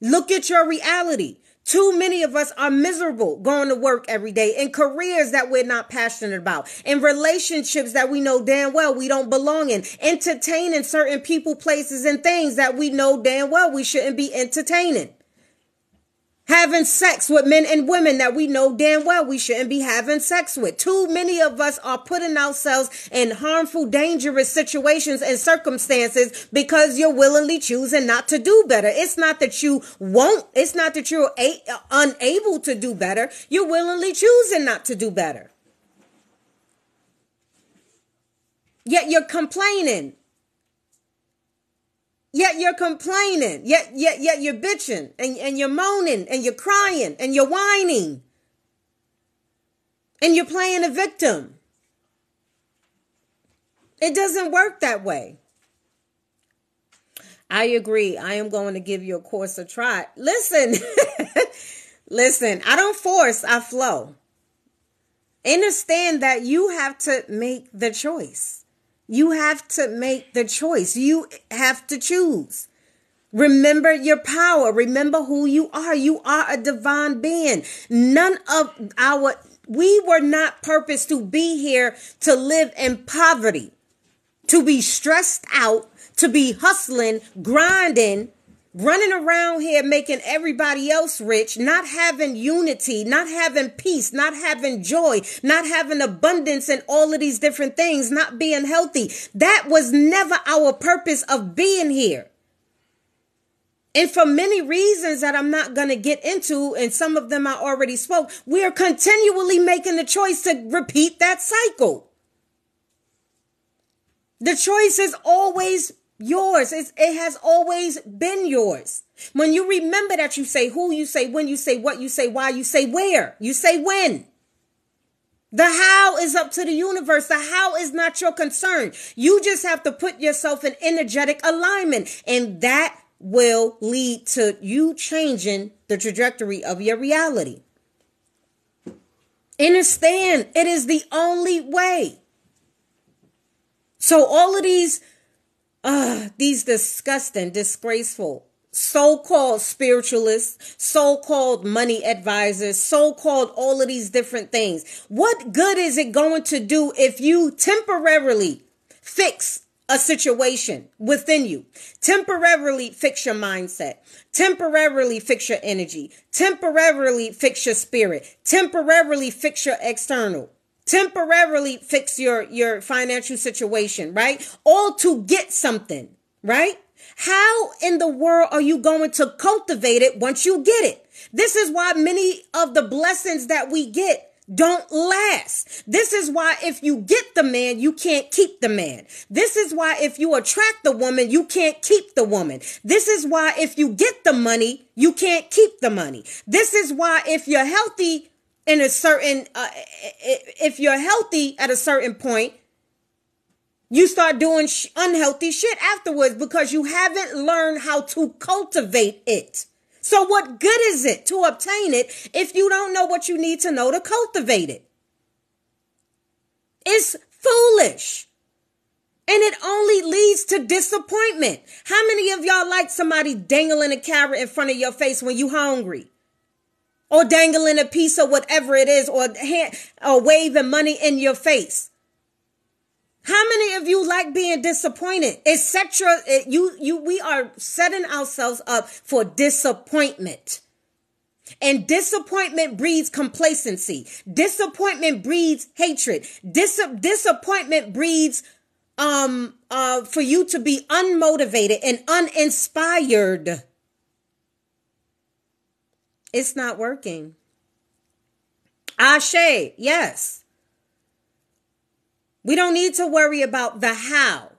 Look at your reality. Too many of us are miserable going to work every day, in careers that we're not passionate about, in relationships that we know damn well we don't belong in, entertaining certain people, places, and things that we know damn well we shouldn't be entertaining. Having sex with men and women that we know damn well we shouldn't be having sex with. Too many of us are putting ourselves in harmful, dangerous situations and circumstances because you're willingly choosing not to do better. It's not that you won't. It's not that you're unable to do better. You're willingly choosing not to do better. Yet you're complaining. Yet you're complaining, yet you're bitching and you're moaning and you're crying and you're whining and you're playing a victim. It doesn't work that way. I agree. I am going to give your course a try. Listen, listen, I don't force, I flow. Understand that you have to make the choice. You have to make the choice. You have to choose. Remember your power. Remember who you are. You are a divine being. We were not purposed to be here to live in poverty, to be stressed out, to be hustling, grinding, running around here making everybody else rich, not having unity, not having peace, not having joy, not having abundance and all of these different things, not being healthy. That was never our purpose of being here. And for many reasons that I'm not going to get into, and some of them I already spoke, we are continually making the choice to repeat that cycle. The choice is always Yours. It has always been yours. When you remember that, you say who, you say when, you say what, you say why, you say where, you say when. The how is up to the universe. The how is not your concern. You just have to put yourself in energetic alignment, and that will lead to you changing the trajectory of your reality. Understand, it is the only way. So all of these disgusting, disgraceful, so-called spiritualists, so-called money advisors, so-called all of these different things. What good is it going to do if you temporarily fix a situation within you, temporarily fix your mindset, temporarily fix your energy, temporarily fix your spirit, temporarily fix your external, temporarily fix your financial situation, right? All to get something, right? How in the world are you going to cultivate it once you get it? This is why many of the blessings that we get don't last. This is why if you get the man, you can't keep the man. This is why if you attract the woman, you can't keep the woman. This is why if you get the money, you can't keep the money. This is why if you're healthy in a certain, if you're healthy at a certain point, you start doing unhealthy shit afterwards because you haven't learned how to cultivate it. So what good is it to obtain it if you don't know what you need to know to cultivate it? It's foolish. And it only leads to disappointment. How many of y'all like somebody dangling a carrot in front of your face when you hungry? Or dangling a piece of whatever it is, or waving money in your face? How many of you like being disappointed? We are setting ourselves up for disappointment. And disappointment breeds complacency. Disappointment breeds hatred. Disappointment breeds for you to be unmotivated and uninspired. It's not working. Ashe, yes. We don't need to worry about the how.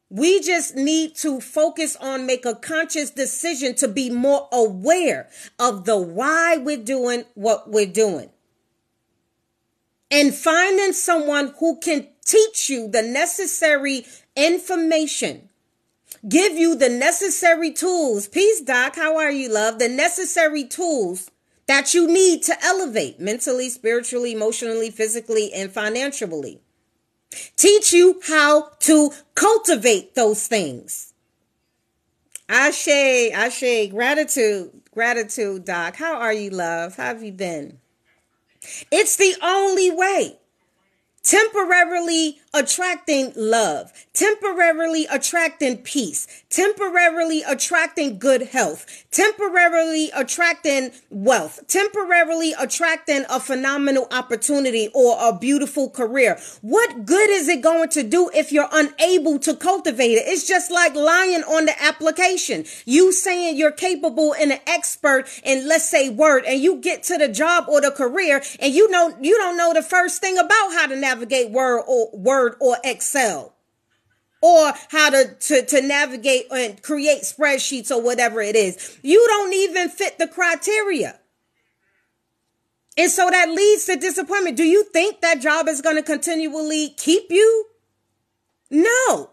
We just need to focus on make a conscious decision to be more aware of the why we're doing what we're doing. And finding someone who can teach you the necessary information, give you the necessary tools. Peace, Doc. How are you, love? The necessary tools that you need to elevate mentally, spiritually, emotionally, physically, and financially. Teach you how to cultivate those things. Ashe, gratitude, Doc. How are you, love? How have you been? It's the only way. Temporarily attracting love, temporarily attracting peace, temporarily attracting good health, temporarily attracting wealth, temporarily attracting a phenomenal opportunity or a beautiful career. What good is it going to do if you're unable to cultivate it? It's just like lying on the application. You saying you're capable and an expert in, let's say, Word, and you get to the job or the career and you don't know the first thing about how to navigate Word or Excel, or how to navigate and create spreadsheets or whatever it is. You don't even fit the criteria. And so that leads to disappointment. Do you think that job is going to continually keep you? No.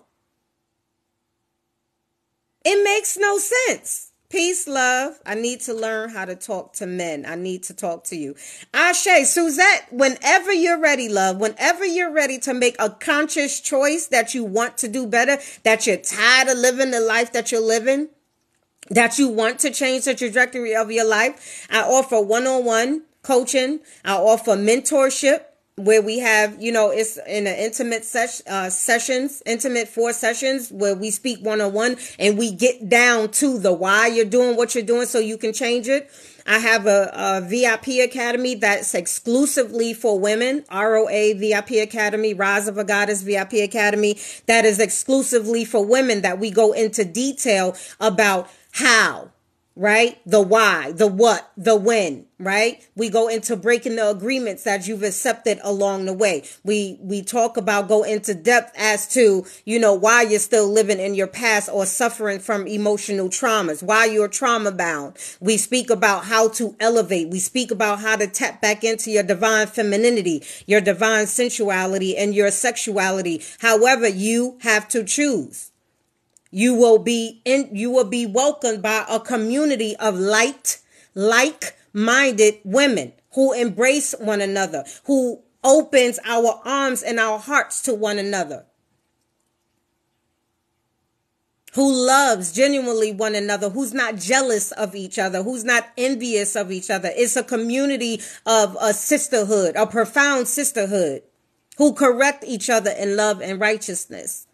It makes no sense. Peace, love. I need to learn how to talk to men. I need to talk to you. Ashe, Suzette, whenever you're ready, love, whenever you're ready to make a conscious choice that you want to do better, that you're tired of living the life that you're living, that you want to change the trajectory of your life, I offer one-on-one coaching. I offer mentorship, where we have, it's in an intimate intimate 4 sessions where we speak one-on-one and we get down to the why you're doing what you're doing so you can change it. I have a VIP Academy that's exclusively for women, ROA VIP Academy, Rise of a Goddess VIP Academy, that is exclusively for women, that we go into detail about how right? The why, the what, the when, right? We go into breaking the agreements that you've accepted along the way. We talk about, go into depth as to, why you're still living in your past or suffering from emotional traumas, why you're trauma bound. We speak about how to elevate. We speak about how to tap back into your divine femininity, your divine sensuality, and your sexuality. However, you have to choose. You will be welcomed by a community of like-minded women who embrace one another, who opens our arms and our hearts to one another, who loves genuinely one another, who's not jealous of each other, who's not envious of each other. It's a community of a sisterhood, a profound sisterhood, who correct each other in love and righteousness.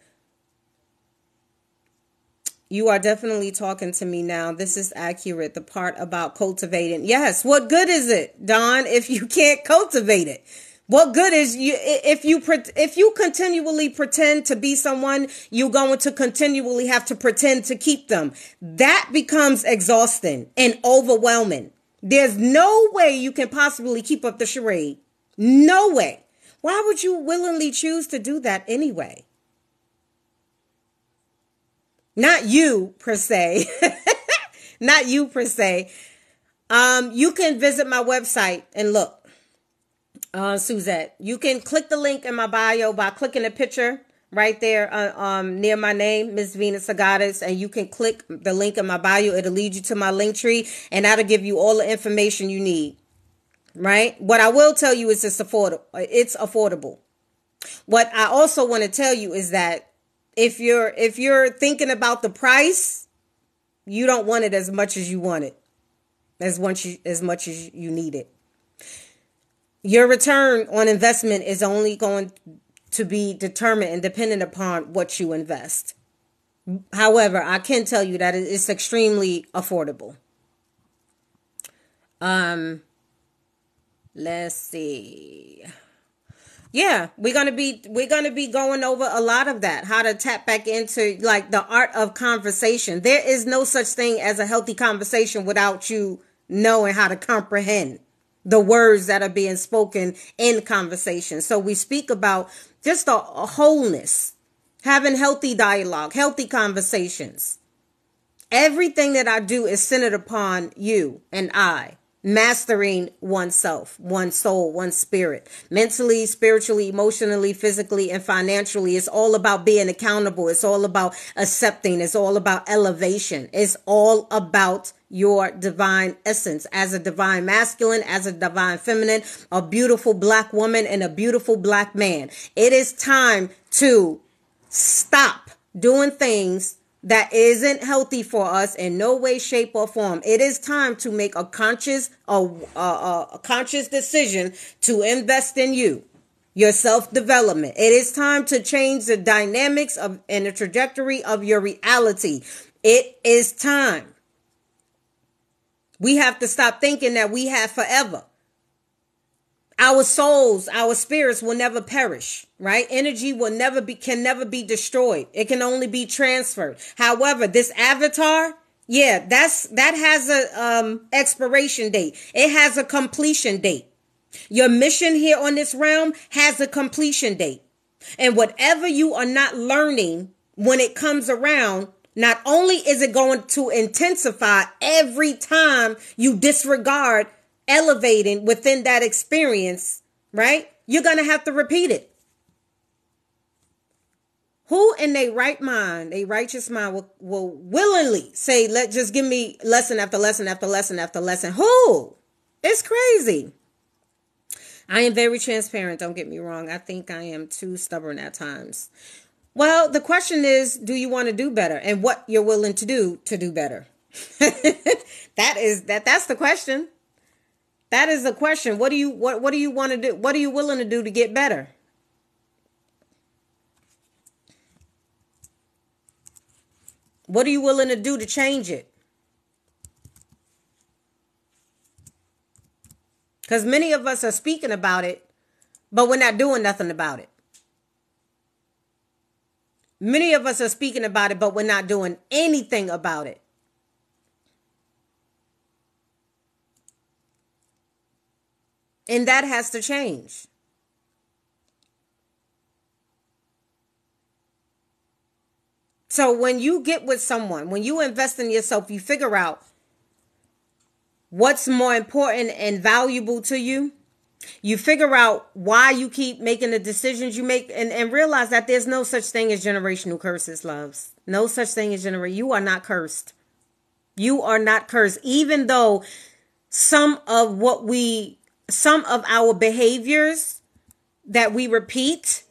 You are definitely talking to me now. This is accurate. The part about cultivating. Yes. What good is it, Dawn, if you can't cultivate it? What good is you if you continually pretend to be someone, you're going to continually have to pretend to keep them. That becomes exhausting and overwhelming. There's no way you can possibly keep up the charade. No way. Why would you willingly choose to do that anyway? Not you per se. Not you per se. You can visit my website and look, Suzette. You can click the link in my bio by clicking the picture right there near my name, Miss Venus Agatis, and you can click the link in my bio. It'll lead you to my link tree, and that'll give you all the information you need. Right? What I will tell you is it's affordable. What I also want to tell you is that if you're thinking about the price, you don't want it as much as you want it, as much as you need it. Your return on investment is only going to be determined and dependent upon what you invest. However, I can tell you that it's extremely affordable. Let's see. Yeah, we're gonna be going over a lot of that, how to tap back into like the art of conversation. There is no such thing as a healthy conversation without you knowing how to comprehend the words that are being spoken in conversation. So we speak about just a wholeness, having healthy dialogue, healthy conversations. Everything that I do is centered upon you and I. Mastering oneself, one soul, one spirit, mentally, spiritually, emotionally, physically, and financially. It's all about being accountable. It's all about accepting. It's all about elevation. It's all about your divine essence as a divine masculine, as a divine feminine, a beautiful black woman, and a beautiful black man. It is time to stop doing things that isn't healthy for us in no way, shape, or form. It is time to make a conscious decision to invest in you, your self-development. It is time to change the dynamics and the trajectory of your reality. It is time. We have to stop thinking that we have forever. Our souls, our spirits will never perish, right? Energy can never be destroyed. It can only be transferred. However, this avatar, that has a expiration date. It has a completion date. Your mission here on this realm has a completion date. And whatever you are not learning when it comes around, not only is it going to intensify every time you disregard elevating within that experience, right? You're going to have to repeat it. Who in their right mind, a righteous mind, will willingly say, just give me lesson after lesson after lesson after lesson? Who? It's crazy. I am very transparent. Don't get me wrong. I think I am too stubborn at times. Well, the question is, do you want to do better? And what you're willing to do better? That's the question. That is the question. What do you want to do? What are you willing to do to get better? What are you willing to do to change it? Because many of us are speaking about it, but we're not doing nothing about it. Many of us are speaking about it, but we're not doing anything about it. And that has to change. So when you get with someone, when you invest in yourself, you figure out what's more important and valuable to you. You figure out why you keep making the decisions you make, and realize that there's no such thing as generational curses, loves. No such thing as You are not cursed. You are not cursed. Even though some of our behaviors that we repeat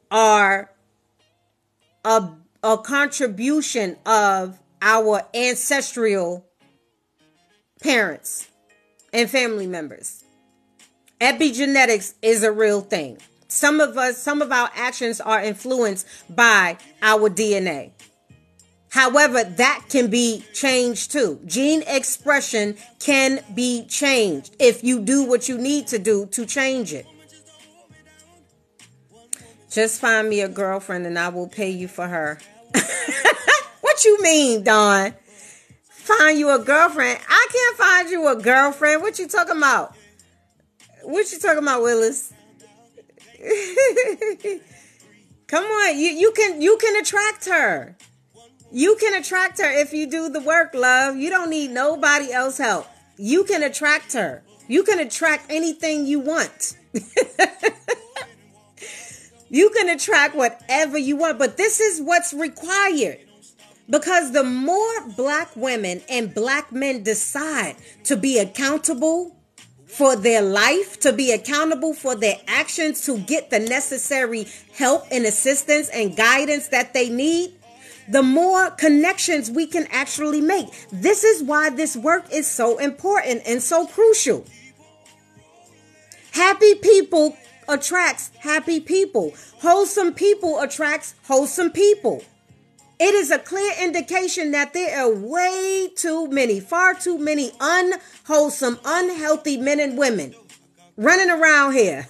are a contribution of our ancestral parents and family members. Epigenetics is a real thing. Some of our actions are influenced by our DNA. However, that can be changed too. Gene expression can be changed if you do what you need to do to change it. Just find me a girlfriend and I will pay you for her. What you mean, Dawn? Find you a girlfriend? I can't find you a girlfriend. What you talking about? What you talking about, Willis? Come on, you can attract her. You can attract her if you do the work, love. You don't need nobody else's help. You can attract her. You can attract anything you want. You can attract whatever you want, but this is what's required. Because the more black women and black men decide to be accountable for their life, to be accountable for their actions, to get the necessary help and assistance and guidance that they need, the more connections we can actually make. This is why this work is so important and so crucial. Happy people attracts happy people. Wholesome people attracts wholesome people. It is a clear indication that there are far too many unwholesome, unhealthy men and women running around here,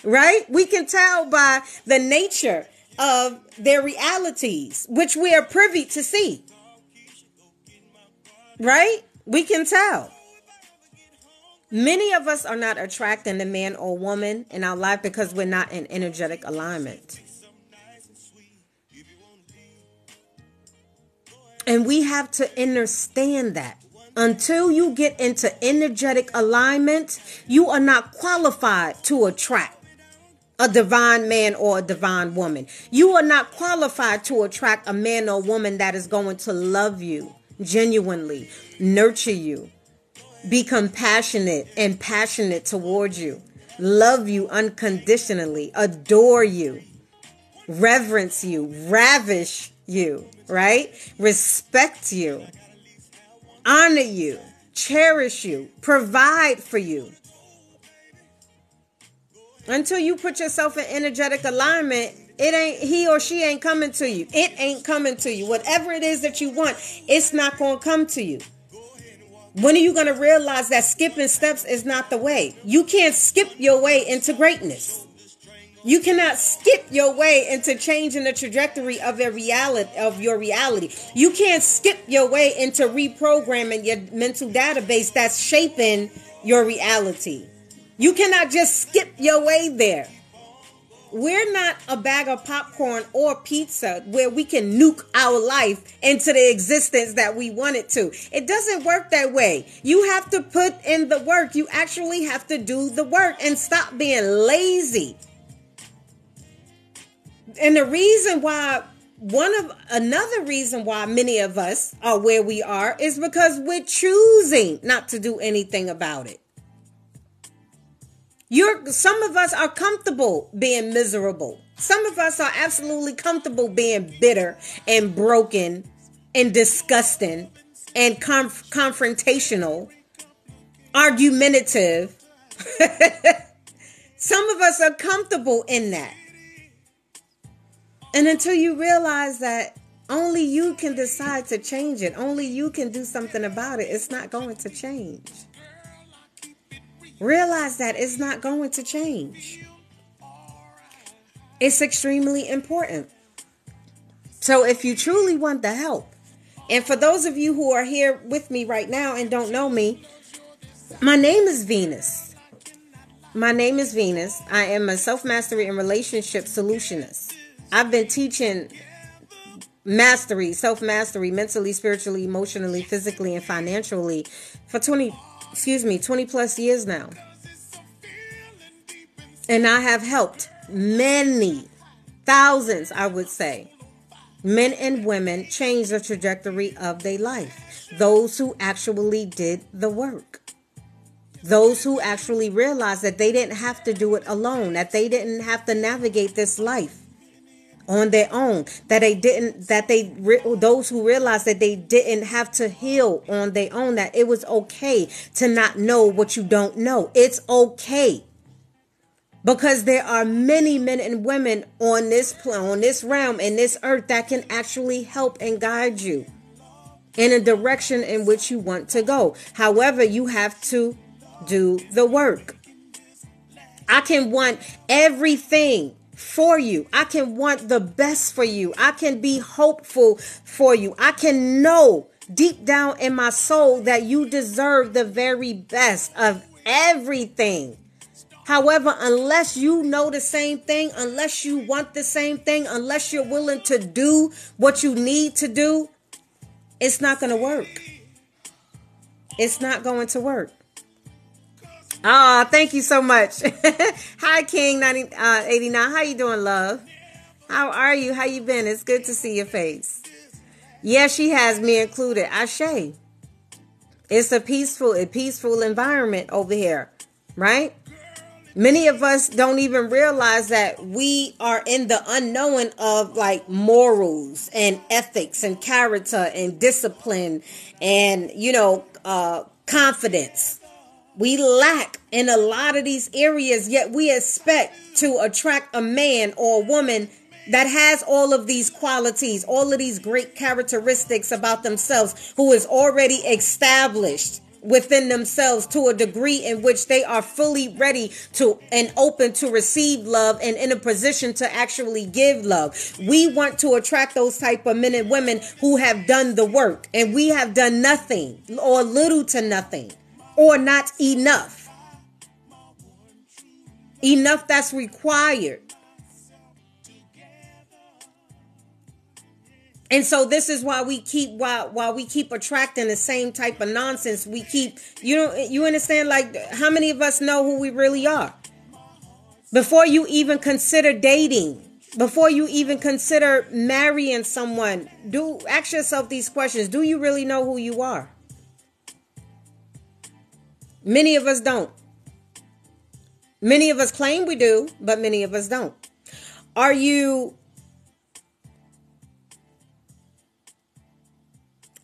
right? We can tell by the nature of their realities, which we are privy to see, right? We can tell. Many of us are not attracting a man or woman in our life because we're not in energetic alignment. And we have to understand that. Until you get into energetic alignment, you are not qualified to attract a divine man or a divine woman. You are not qualified to attract a man or woman that is going to love you genuinely, nurture you, be compassionate and passionate towards you, love you unconditionally, adore you, reverence you, ravish you, right? Respect you, honor you, cherish you, provide for you. Until you put yourself in energetic alignment, he or she ain't coming to you. It ain't coming to you. Whatever it is that you want, it's not going to come to you. When are you going to realize that skipping steps is not the way? You can't skip your way into greatness. You cannot skip your way into changing the trajectory of your reality. You can't skip your way into reprogramming your mental database that's shaping your reality. You cannot just skip your way there. We're not a bag of popcorn or pizza where we can nuke our life into the existence that we want it to. It doesn't work that way. You have to put in the work. You actually have to do the work and stop being lazy. And another reason why many of us are where we are is because we're choosing not to do anything about it. Some of us are comfortable being miserable. Some of us are absolutely comfortable being bitter and broken and disgusting and confrontational, argumentative. Some of us are comfortable in that. And until you realize that only you can decide to change it, only you can do something about it, it's not going to change. Realize that it's not going to change. It's extremely important. So if you truly want the help, and for those of you who are here with me right now and don't know me, my name is Venus. My name is Venus. I am a self-mastery and relationship solutionist. I've been teaching mastery, self-mastery, mentally, spiritually, emotionally, physically, and financially for 20 plus years now. And I have helped many, thousands, I would say, men and women change the trajectory of their life. Those who actually did the work. Those who actually realized that they didn't have to do it alone, that they didn't have to navigate this life on their own, those who realized that they didn't have to heal on their own, that it was okay to not know what you don't know. It's okay. Because there are many men and women on this realm, in this earth, that can actually help and guide you in a direction in which you want to go. However, you have to do the work. I can want everything for you. I can want the best for you. I can be hopeful for you. I can know deep down in my soul that you deserve the very best of everything. However, unless you know the same thing, unless you want the same thing, unless you're willing to do what you need to do, it's not going to work. It's not going to work. Thank you so much. Hi, King 89. How you doing, love? How are you? How you been? It's good to see your face. Yeah, she has me included. Ashe. It's a peaceful environment over here, right? Many of us don't even realize that we are in the unknown of like morals and ethics and character and discipline and, confidence. We lack in a lot of these areas, yet we expect to attract a man or a woman that has all of these qualities, all of these great characteristics about themselves, who is already established within themselves to a degree in which they are fully ready to and open to receive love and in a position to actually give love. We want to attract those type of men and women who have done the work, and we have done nothing or little to nothing or not enough. Enough that's required. And so this is why we keep while we keep attracting the same type of nonsense. We keep, you understand, like, how many of us know who we really are? Before you even consider dating, before you even consider marrying someone, ask yourself these questions. Do you really know who you are? Many of us don't. Many of us claim we do, but many of us don't. Are you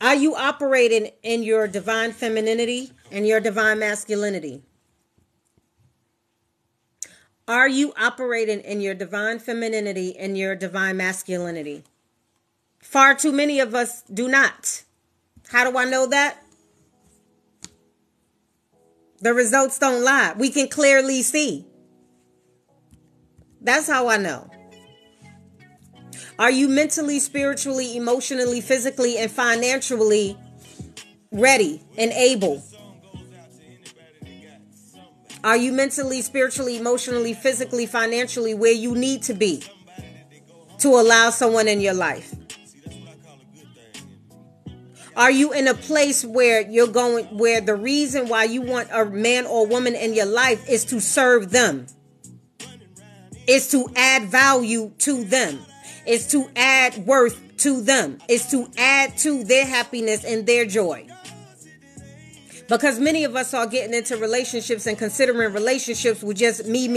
operating in your divine femininity and your divine masculinity? Are you operating in your divine femininity and your divine masculinity? Far too many of us do not. How do I know that? The results don't lie. We can clearly see. That's how I know. Are you mentally, spiritually, emotionally, physically, and financially ready and able? Are you mentally, spiritually, emotionally, physically, financially where you need to be to allow someone in your life? Are you in a place where where the reason why you want a man or woman in your life is to serve them, is to add value to them, is to add worth to them, is to add to their happiness and their joy? Because many of us are getting into relationships and considering relationships with just me.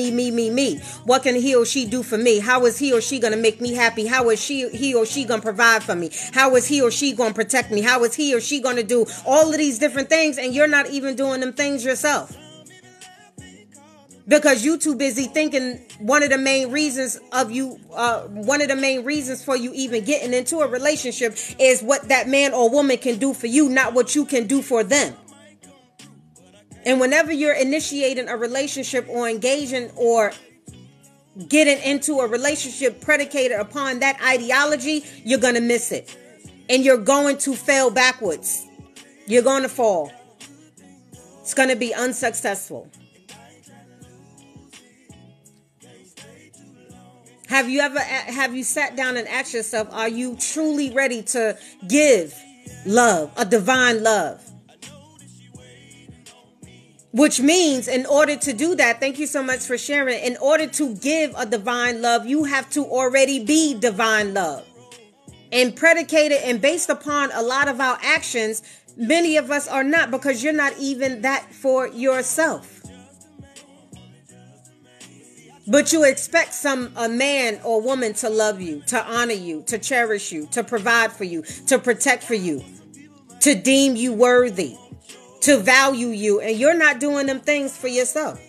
What can he or she do for me? How is he or she going to make me happy? How is he or she going to provide for me? How is he or she going to protect me? How is he or she going to do all of these different things? And you're not even doing them things yourself. Because you too busy thinking one of the main reasons for you even getting into a relationship is what that man or woman can do for you, not what you can do for them. And whenever you're initiating a relationship or engaging or getting into a relationship predicated upon that ideology, you're going to miss it. And you're going to fail backwards. You're going to fall. It's going to be unsuccessful. Have you sat down and asked yourself, are you truly ready to give love, a divine love? Which means in order to do that, thank you so much for sharing. In order to give a divine love, you have to already be divine love. And predicated and based upon a lot of our actions, many of us are not, because you're not even that for yourself. But you expect a man or woman to love you, to honor you, to cherish you, to provide for you, to protect for you, to deem you worthy, to value you, and you're not doing them things for yourself.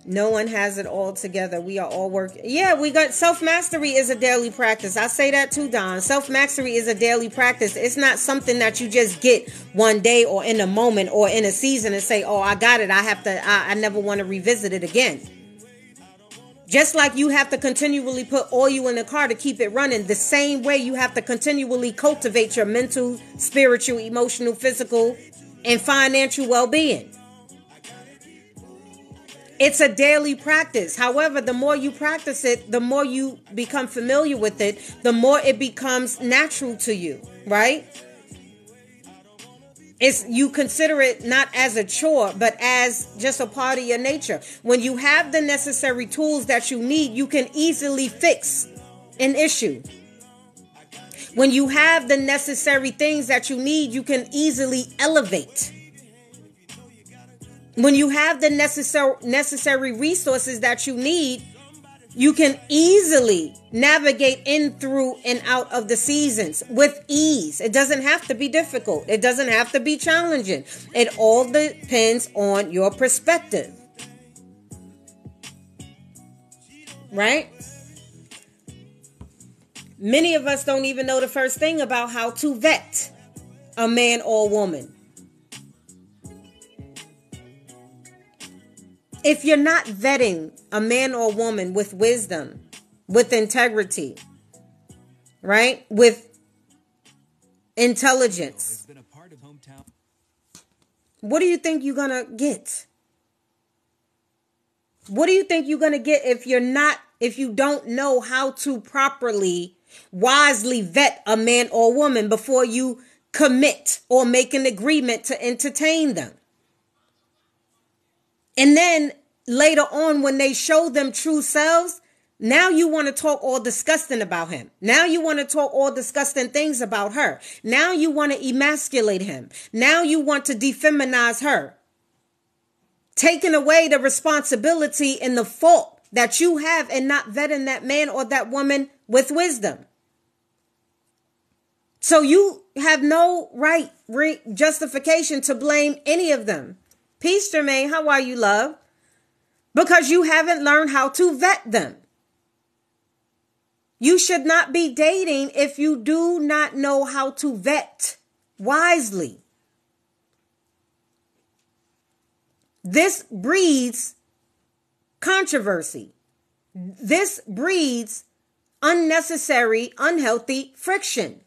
No one has it all together. We are all working. Yeah, we got self-mastery is a daily practice. I say that too, Don. Self-mastery is a daily practice. It's not something that you just get one day or in a moment or in a season and say, oh, I got it. I never want to revisit it again. Just like you have to continually put oil in the car to keep it running, the same way you have to continually cultivate your mental, spiritual, emotional, physical, and financial well-being. It's a daily practice. However, the more you practice it, the more you become familiar with it, the more it becomes natural to you, right? You consider it not as a chore, but as just a part of your nature. When you have the necessary tools that you need, you can easily fix an issue. When you have the necessary things that you need, you can easily elevate. When you have the necessary resources that you need, you can easily navigate in, through, and out of the seasons with ease. It doesn't have to be difficult. It doesn't have to be challenging. It all depends on your perspective. Right? Many of us don't even know the first thing about how to vet a man or a woman. If you're not vetting a man or a woman with wisdom, with integrity, right? With intelligence, what do you think you're going to get? What do you think you're going to get if you don't know how to properly, wisely vet a man or a woman before you commit or make an agreement to entertain them? And then later on, when they show them true selves, now you want to talk all disgusting about him. Now you want to talk all disgusting things about her. Now you want to emasculate him. Now you want to defeminize her. Taking away the responsibility and the fault that you have in not vetting that man or that woman with wisdom. So you have no justification to blame any of them. Peace, Jermaine. How are you, love? Because you haven't learned how to vet them. You should not be dating if you do not know how to vet wisely. This breeds controversy. This breeds unnecessary, unhealthy friction.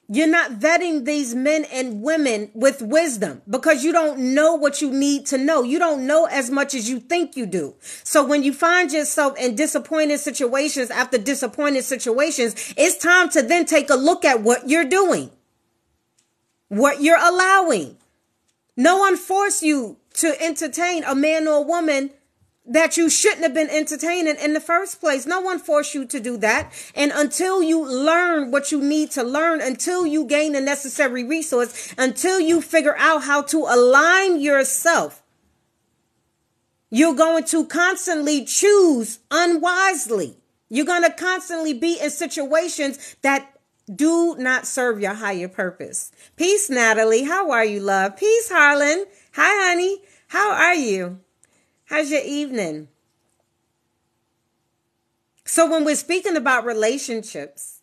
You're not vetting these men and women with wisdom because you don't know what you need to know. You don't know as much as you think you do. So when you find yourself in disappointing situations after disappointing situations, it's time to then take a look at what you're doing, what you're allowing. No one forced you to entertain a man or a woman that you shouldn't have been entertaining in the first place. No one forced you to do that. And until you learn what you need to learn, until you gain the necessary resource, until you figure out how to align yourself, you're going to constantly choose unwisely. You're going to constantly be in situations that do not serve your higher purpose. Peace, Natalie. How are you, love? Peace, Harlan. Hi, honey. How are you? How's your evening? So when we're speaking about relationships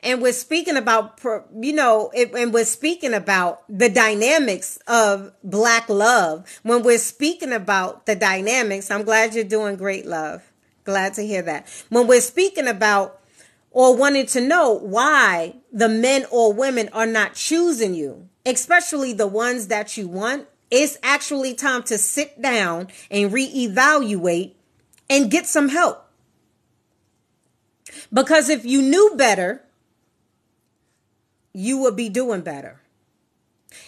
and we're speaking about, and we're speaking about the dynamics of Black love, when we're speaking about the dynamics, I'm glad you're doing great, love. Glad to hear that. When we're speaking about or wanting to know why the men or women are not choosing you, especially the ones that you want, It's actually time to sit down and reevaluate and get some help. Because if you knew better, you would be doing better.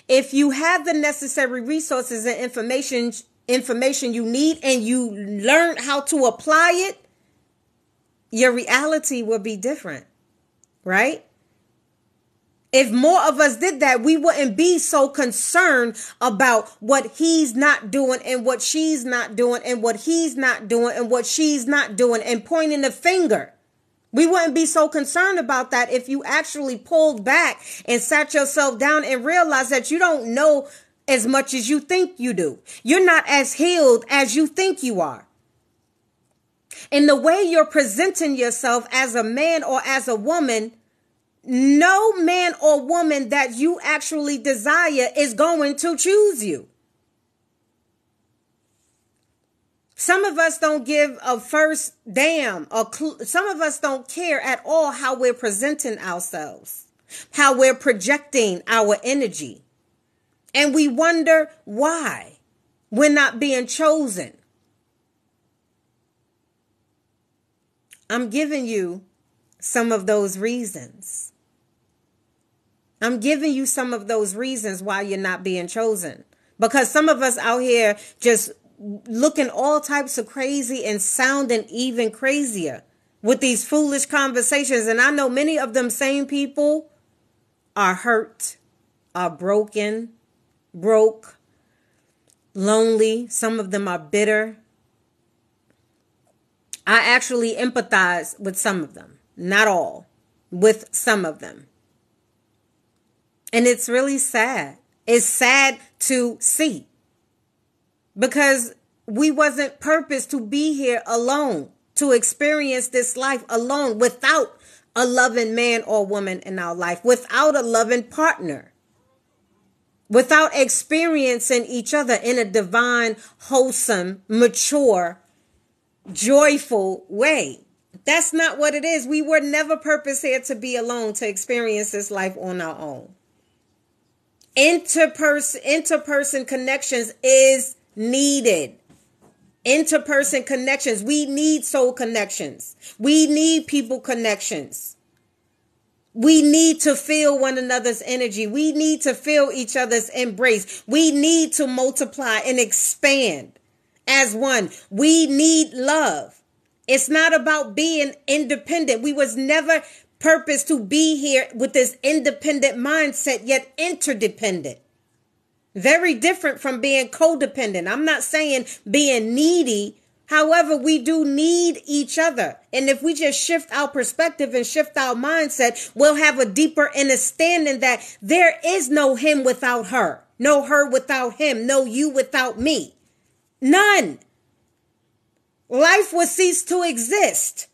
If you have the necessary resources and information you need and you learn how to apply it, your reality will be different, right? If more of us did that, we wouldn't be so concerned about what he's not doing and what she's not doing and what he's not doing and what she's not doing and pointing the finger. We wouldn't be so concerned about that if you actually pulled back and sat yourself down and realized that you don't know as much as you think you do. You're not as healed as you think you are. And the way you're presenting yourself as a man or as a woman, no man or woman that you actually desire is going to choose you. Some of us don't give a first damn, or some of us don't care at all how we're presenting ourselves, how we're projecting our energy. And we wonder why we're not being chosen. I'm giving you some of those reasons. I'm giving you some of those reasons why you're not being chosen. Because some of us out here just looking all types of crazy and sounding even crazier with these foolish conversations. And I know many of them same people are hurt, are broke, lonely. Some of them are bitter. I actually empathize with some of them, not all, with some of them. And it's really sad. It's sad to see because we wasn't purposed to be here alone, to experience this life alone without a loving man or woman in our life, without a loving partner, without experiencing each other in a divine, wholesome, mature, joyful way. That's not what it is. We were never purposed here to be alone, to experience this life on our own. Interperson connections is needed. Interperson connections. We need soul connections. We need people connections. We need to feel one another's energy. We need to feel each other's embrace. We need to multiply and expand as one. We need love. It's not about being independent. We was never purpose to be here with this independent mindset, yet interdependent. Very different from being codependent. I'm not saying being needy. However, we do need each other. And if we just shift our perspective and shift our mindset, we'll have a deeper understanding that there is no him without her, no her without him, no you without me. None. Life will cease to exist.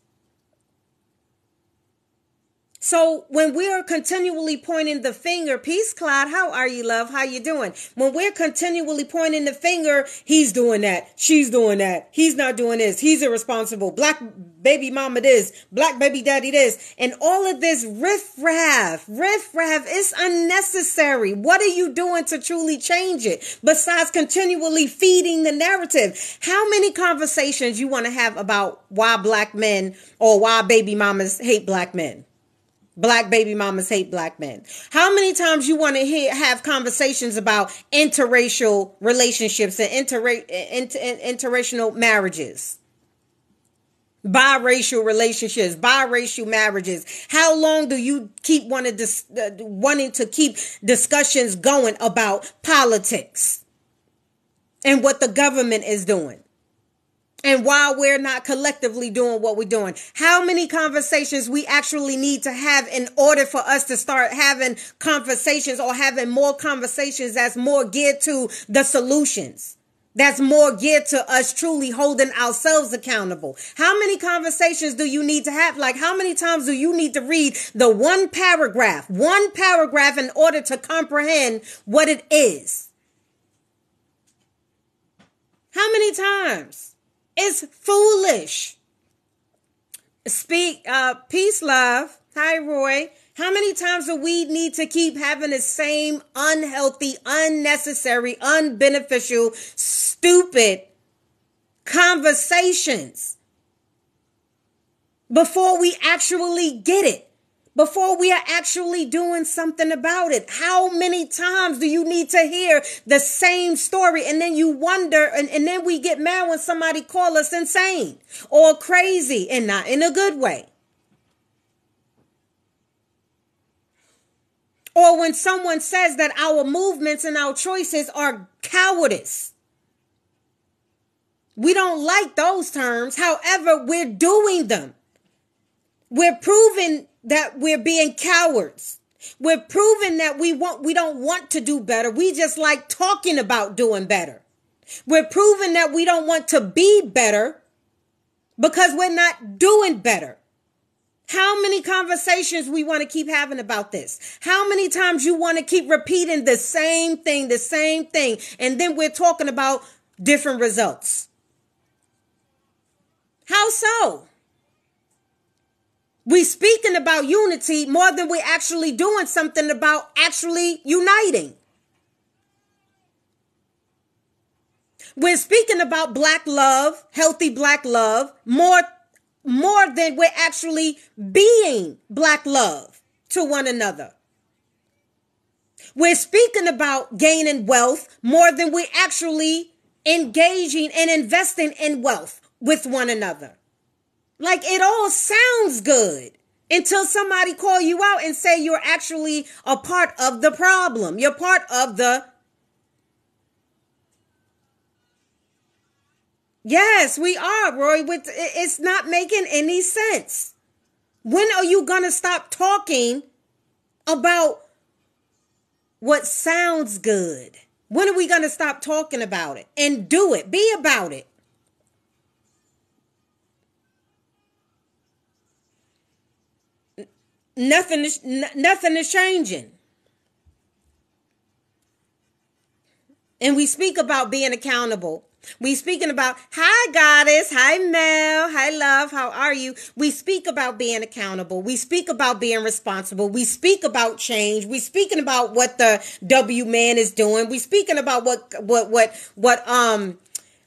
So when we are continually pointing the finger, peace, Clyde, how are you, love? How you doing? When we're continually pointing the finger, he's doing that. She's doing that. He's not doing this. He's irresponsible. Black baby mama this. Black baby daddy this. And all of this riff-raff is unnecessary. What are you doing to truly change it? Besides continually feeding the narrative. How many conversations you want to have about why black men or why baby mamas hate black men? Black baby mamas hate black men. How many times you want to have conversations about interracial relationships and interracial marriages? Biracial relationships, biracial marriages. How long do you keep wanting to keep discussions going about politics and what the government is doing? And while we're not collectively doing what we're doing, how many conversations we actually need to have in order for us to start having conversations or having more conversations that's more geared to the solutions, that's more geared to us truly holding ourselves accountable? How many conversations do you need to have? Like, how many times do you need to read the one paragraph in order to comprehend what it is? How many times? It's foolish. Peace, love. Hi, Roy. How many times do we need to keep having the same unhealthy, unnecessary, unbeneficial, stupid conversations before we actually get it? Before we are actually doing something about it? How many times do you need to hear the same story and then you wonder and then we get mad when somebody calls us insane or crazy, and not in a good way? Or when someone says that our movements and our choices are cowardice. We don't like those terms. However, we're doing them. We're proving that we're being cowards. We're proving that we don't want to do better. We just like talking about doing better. We're proving that we don't want to be better because we're not doing better. How many conversations we want to keep having about this? How many times you want to keep repeating the same thing, and then we're talking about different results? How so? We speaking about unity more than we're actually doing something about actually uniting. We're speaking about black love, healthy black love, more than we're actually being black love to one another. We're speaking about gaining wealth more than we're actually engaging and investing in wealth with one another. Like, it all sounds good until somebody call you out and say you're actually a part of the problem. You're part of the... Yes, we are, Roy. It's not making any sense. When are you going to stop talking about what sounds good? When are we going to stop talking about it and do it? Be about it. Nothing is changing. And we speak about being accountable. We speaking about, hi goddess, hi Mel, hi love, how are you? We speak about being accountable. We speak about being responsible. We speak about change. We speaking about what the W man is doing. We speaking about what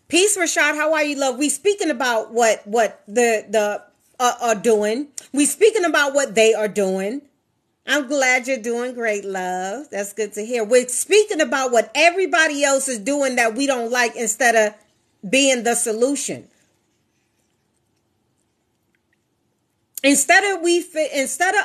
Peace Rashad, how are you, love? We speaking about what the are doing. We speaking about what they are doing. I'm glad you're doing great, love. That's good to hear. We're speaking about what everybody else is doing that we don't like instead of being the solution. Instead of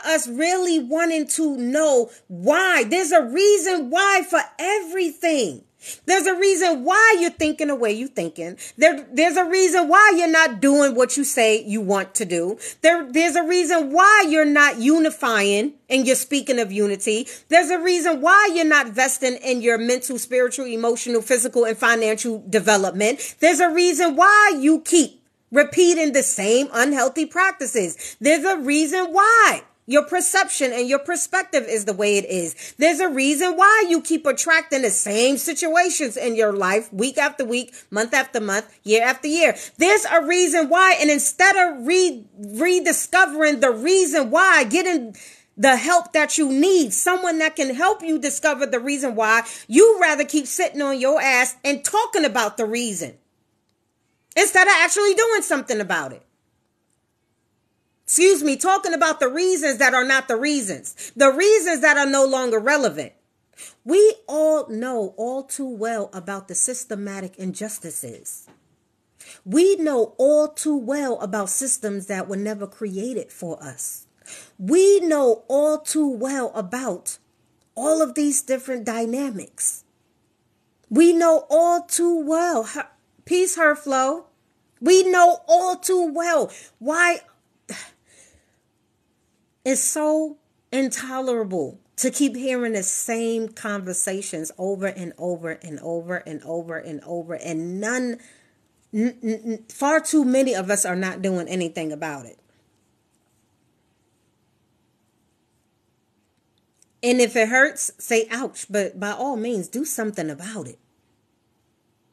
us really wanting to know why, there's a reason why for everything. There's a reason why you're thinking the way you're thinking. There's a reason why you're not doing what you say you want to do. There's a reason why you're not unifying and you're speaking of unity. There's a reason why you're not vesting in your mental, spiritual, emotional, physical, and financial development. There's a reason why you keep repeating the same unhealthy practices. There's a reason why your perception and your perspective is the way it is. There's a reason why you keep attracting the same situations in your life week after week, month after month, year after year. There's a reason why. And instead of rediscovering the reason why, getting the help that you need, someone that can help you discover the reason why, you rather keep sitting on your ass and talking about the reason instead of actually doing something about it. Talking about the reasons that are not the reasons that are no longer relevant. We all know all too well about the systematic injustices. We know all too well about systems that were never created for us. We know all too well about all of these different dynamics. We know all too well. Peace, her flow. We know all too well why it's so intolerable to keep hearing the same conversations over and over and over and over and over, and far too many of us are not doing anything about it. And if it hurts, say ouch, but by all means, do something about it.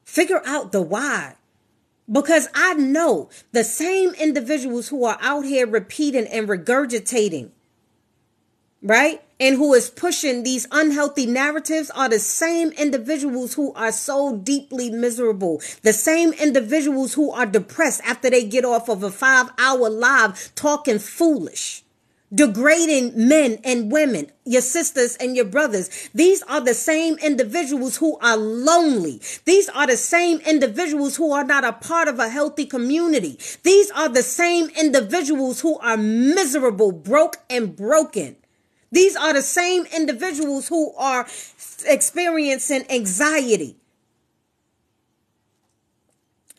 Figure out the why. Because I know the same individuals who are out here repeating and regurgitating right? And who is pushing these unhealthy narratives are the same individuals who are so deeply miserable. The same individuals who are depressed after they get off of a 5-hour live talking foolish, degrading men and women, your sisters and your brothers. These are the same individuals who are lonely. These are the same individuals who are not a part of a healthy community. These are the same individuals who are miserable, broke and broken. These are the same individuals who are experiencing anxiety.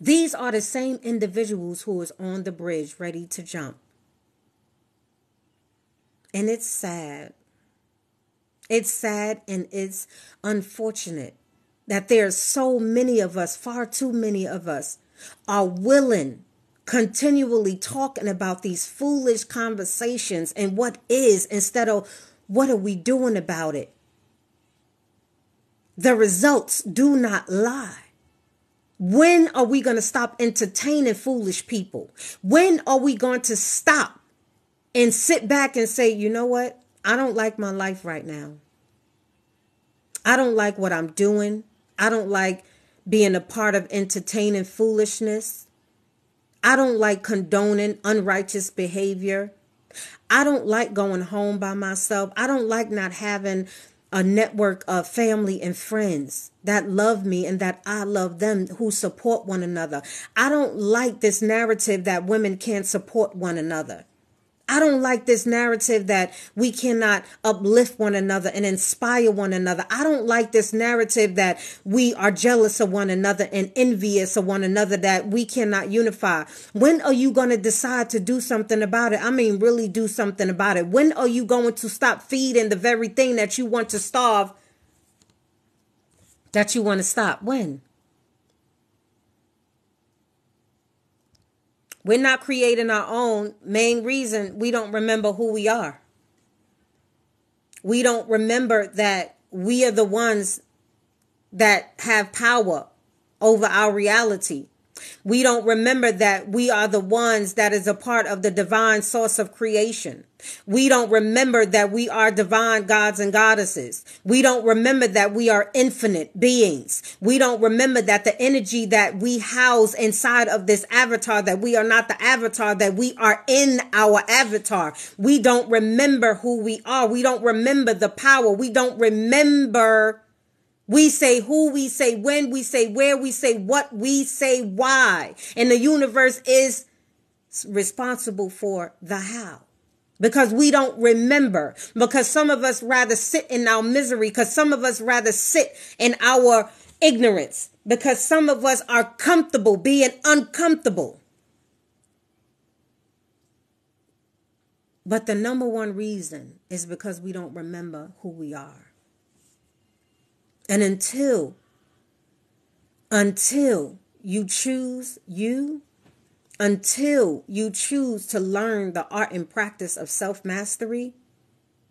These are the same individuals who is on the bridge ready to jump. And it's sad. It's sad and it's unfortunate that there are so many of us, far too many of us, are willing, continually talking about these foolish conversations and what is instead of what are we doing about it. The results do not lie. When are we going to stop entertaining foolish people? When are we going to stop and sit back and say, you know what? I don't like my life right now. I don't like what I'm doing. I don't like being a part of entertaining foolishness. I don't like condoning unrighteous behavior. I don't like going home by myself. I don't like not having a network of family and friends that love me and that I love them, who support one another. I don't like this narrative that women can't support one another. I don't like this narrative that we cannot uplift one another and inspire one another. I don't like this narrative that we are jealous of one another and envious of one another, that we cannot unify. When are you going to decide to do something about it? I mean, really do something about it. When are you going to stop feeding the very thing that you want to starve, that you want to stop? When? We're not creating our own. Main reason, we don't remember who we are. We don't remember that we are the ones that have power over our reality. We don't remember that we are the ones that is a part of the divine source of creation. We don't remember that we are divine gods and goddesses. We don't remember that we are infinite beings. We don't remember that the energy that we house inside of this avatar, that we are not the avatar, that we are in our avatar. We don't remember who we are. We don't remember the power. We don't remember. We say who, we say when, we say where, we say what, we say why. And the universe is responsible for the how. Because we don't remember. Because some of us rather sit in our misery. Because some of us rather sit in our ignorance. Because some of us are comfortable being uncomfortable. But the number one reason is because we don't remember who we are. And until you choose you, until you choose to learn the art and practice of self-mastery,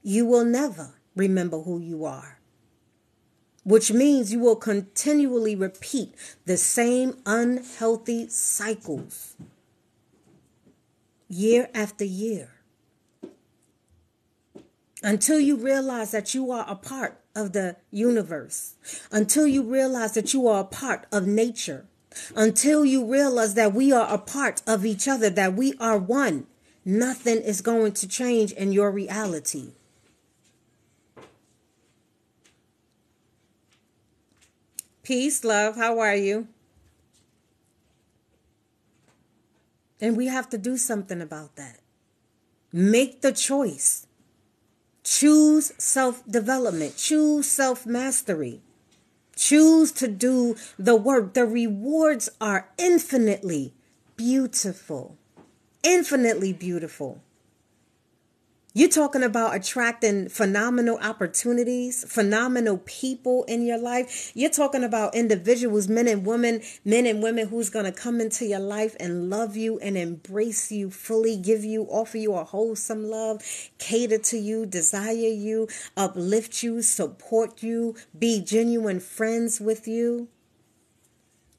you will never remember who you are. Which means you will continually repeat the same unhealthy cycles year after year. Until you realize that you are a part of the universe, until you realize that you are a part of nature, until you realize that we are a part of each other, that we are one, nothing is going to change in your reality. Peace, love. How are you? And we have to do something about that. Make the choice. Choose self-development. Choose self-mastery. Choose to do the work. The rewards are infinitely beautiful. Infinitely beautiful. You're talking about attracting phenomenal opportunities, phenomenal people in your life. You're talking about individuals, men and women who's going to come into your life and love you and embrace you fully, offer you a wholesome love, cater to you, desire you, uplift you, support you, be genuine friends with you,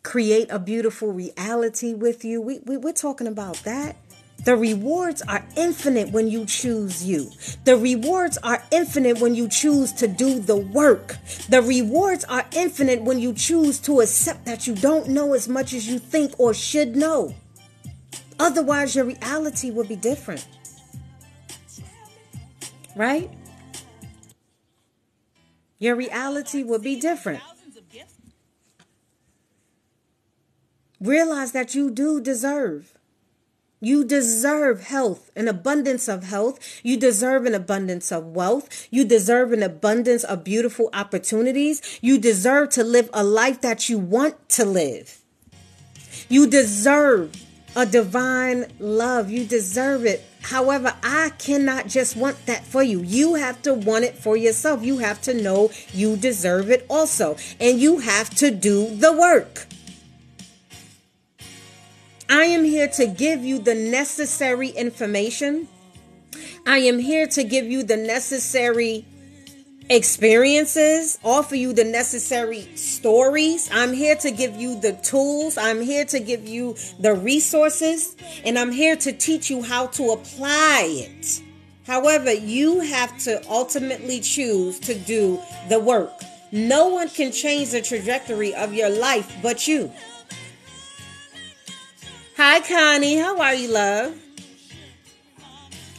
create a beautiful reality with you. We're talking about that. The rewards are infinite when you choose you. The rewards are infinite when you choose to do the work. The rewards are infinite when you choose to accept that you don't know as much as you think or should know. Otherwise, your reality will be different. Right? Your reality will be different. Realize that you do deserve. You deserve health, an abundance of health. You deserve an abundance of wealth. You deserve an abundance of beautiful opportunities. You deserve to live a life that you want to live. You deserve a divine love. You deserve it. However, I cannot just want that for you. You have to want it for yourself. You have to know you deserve it also. And you have to do the work. I am here to give you the necessary information. I am here to give you the necessary experiences, offer you the necessary stories. I'm here to give you the tools. I'm here to give you the resources. And I'm here to teach you how to apply it. However, you have to ultimately choose to do the work. No one can change the trajectory of your life but you. Hi, Connie. How are you, love?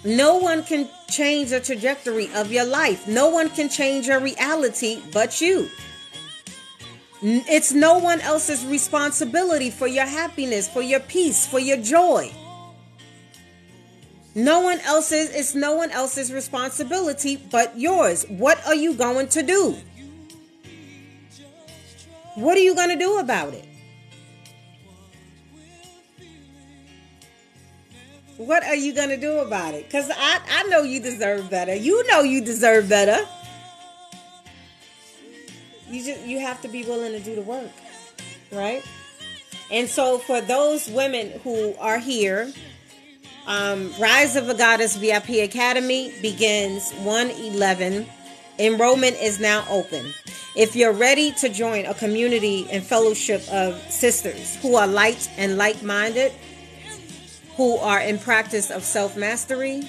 No one can change the trajectory of your life. No one can change your reality but you. It's no one else's responsibility for your happiness, for your peace, for your joy. It's no one else's responsibility but yours. What are you going to do? What are you going to do about it? What are you going to do about it? Because I know you deserve better. You know you deserve better. You have to be willing to do the work, right? And so for those women who are here, Rise of a Goddess VIP Academy begins 1/11. Enrollment is now open. If you're ready to join a community and fellowship of sisters who are light and like-minded, who are in practice of self-mastery,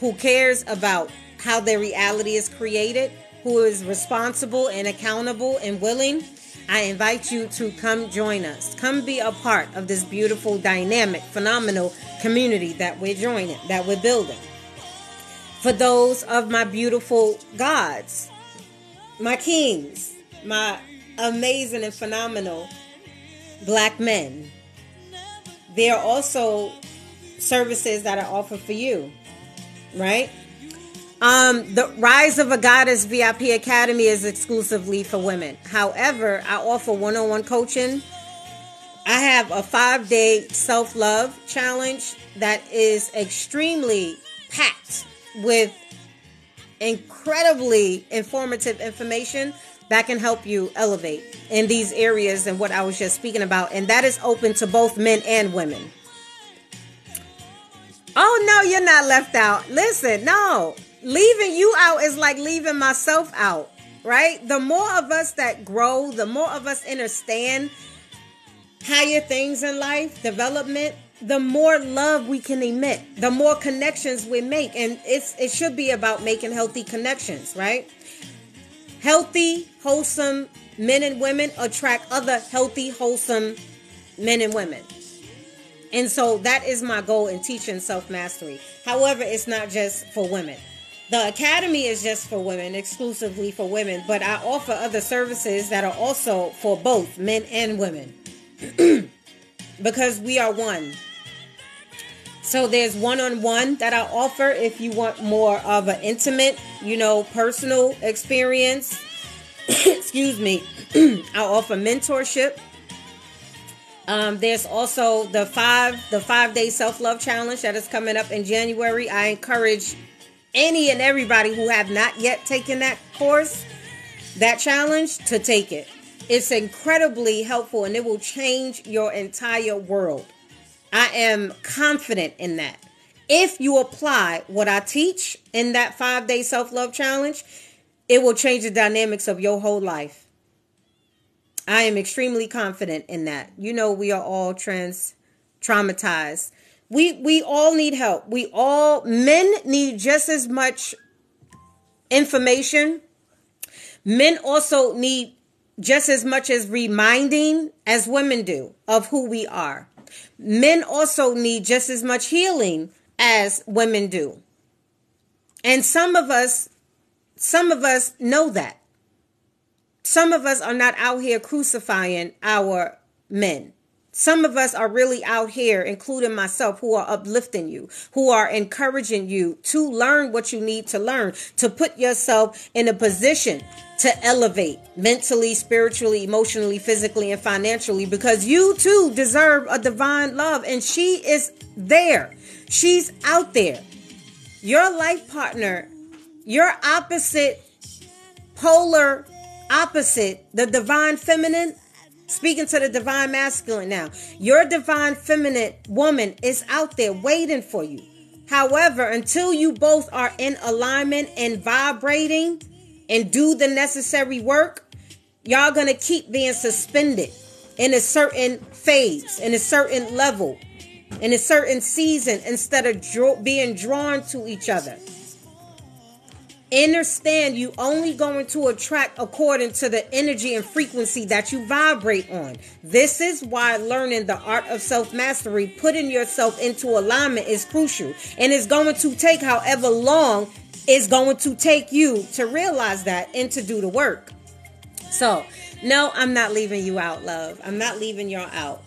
who cares about how their reality is created, who is responsible and accountable and willing, I invite you to come join us. Come be a part of this beautiful, dynamic, phenomenal community that we're joining, that we're building. For those of my beautiful gods, my kings, my amazing and phenomenal black men, there are also services that are offered for you, right? The Rise of a Goddess VIP Academy is exclusively for women. However, I offer one-on-one coaching. I have a 5-day self-love challenge that is extremely packed with incredibly informative information that can help you elevate in these areas and what I was just speaking about. And that is open to both men and women. Oh, no, you're not left out. Listen, no. Leaving you out is like leaving myself out, right? The more of us that grow, the more of us understand higher things in life, development, the more love we can emit, the more connections we make. And it should be about making healthy connections, right? Healthy, wholesome men and women attract other healthy, wholesome men and women. And so that is my goal in teaching self-mastery. However, it's not just for women. The academy is just for women, exclusively for women, but I offer other services that are also for both men and women because we are one. So there's one-on-one that I offer if you want more of an intimate, personal experience. Excuse me. I offer mentorship. There's also the 5-day self-love challenge that is coming up in January. I encourage any and everybody who have not yet taken that course, that challenge, to take it. It's incredibly helpful and it will change your entire world. I am confident in that. If you apply what I teach in that 5-day self-love challenge, it will change the dynamics of your whole life. I am extremely confident in that. We are all traumatized We all need help. Men need just as much information. Men also need just as much as reminding as women do of who we are. Men also need just as much healing as women do. And some of us know that. Some of us are not out here crucifying our men. Some of us are really out here, including myself, who are uplifting you, who are encouraging you to learn what you need to learn, to put yourself in a position to elevate mentally, spiritually, emotionally, physically, and financially, because you too deserve a divine love, and she is there. She's out there. Your life partner, your opposite, polar opposite, the divine feminine, speaking to the divine masculine now. Your divine feminine woman is out there waiting for you. However, until you both are in alignment and vibrating and do the necessary work, y'all gonna keep being suspended in a certain phase, in a certain level, in a certain season, instead of being drawn to each other. Understand, you only going to attract according to the energy and frequency that you vibrate on. This is why learning the art of self-mastery, putting yourself into alignment, is crucial. And it's going to take however long it's going to take you to realize that and to do the work. So, no, I'm not leaving you out, love. I'm not leaving y'all out.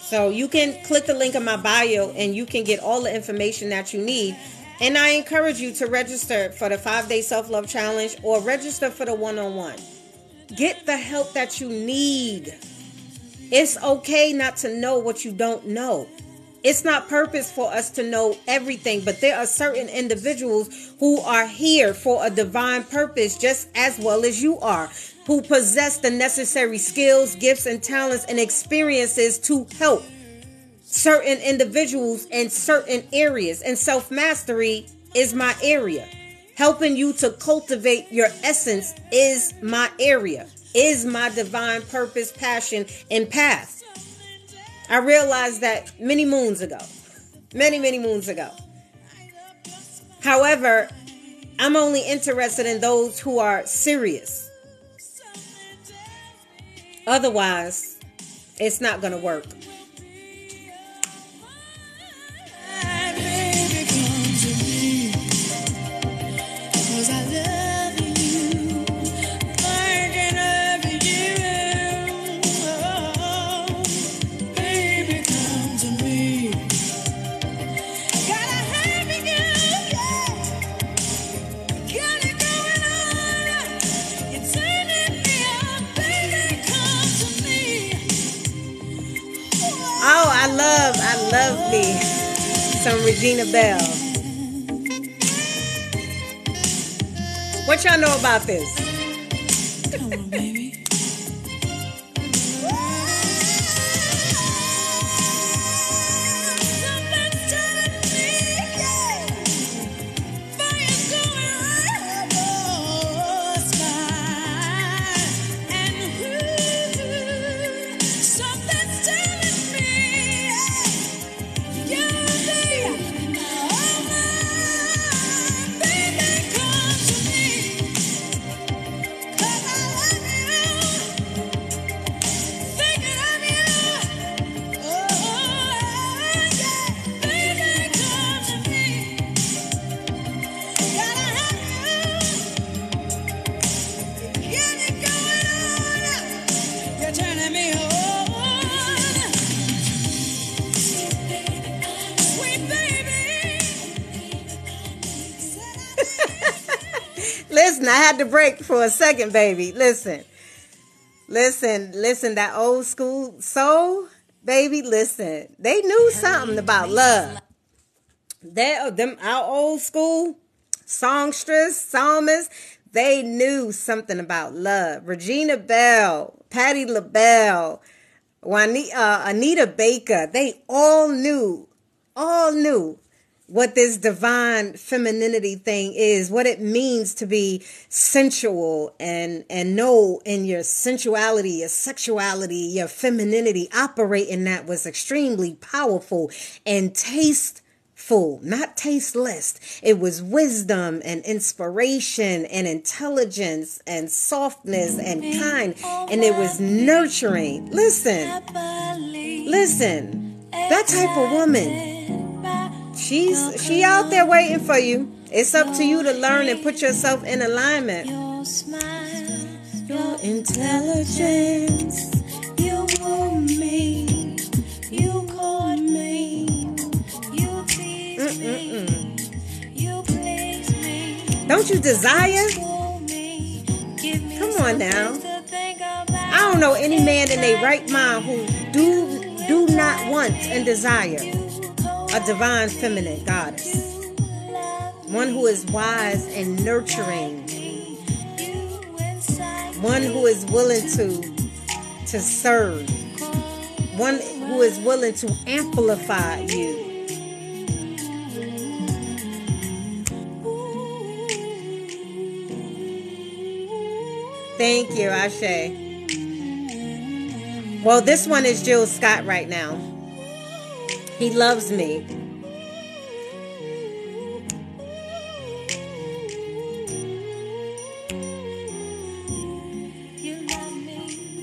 So you can click the link in my bio and you can get all the information that you need. And I encourage you to register for the 5-day self-love challenge or register for the one-on-one. Get the help that you need. It's okay not to know what you don't know. It's not purpose for us to know everything, but there are certain individuals who are here for a divine purpose just as well as you are, who possess the necessary skills, gifts, and talents and experiences to help certain individuals in certain areas. And self-mastery is my area. Helping you to cultivate your essence is my area, is my divine purpose, passion, and path. I realized that many moons ago. Many moons ago. However, I'm only interested in those who are serious. Otherwise, it's not going to work. I love me some Regina Belle. What y'all know about this? Come on, baby. Listen, I had to break for a second, baby. Listen, that old school soul, baby, listen. They knew something about love. Our old school songstress, psalmists, they knew something about love. Regina Belle, Patti LaBelle, Anita Baker, they all knew what this divine femininity thing is, what it means to be sensual and know in your sensuality, your sexuality, your femininity, operate in that was extremely powerful and tasteful, not tasteless. It was wisdom and inspiration and intelligence and softness and kind, and it was nurturing. Listen, that type of woman, she out there waiting for you. It's up to you to learn and put yourself in alignment. Your smile, your intelligence, you woo me, you caught me, you tease me, you please me. Don't you desire? Come on now. I don't know any man in their right mind who do not want and desire a divine feminine goddess. One who is wise and nurturing. One who is willing to serve. One who is willing to amplify you. Thank you, Ashe. Well, this one is Jill Scott right now. He loves me.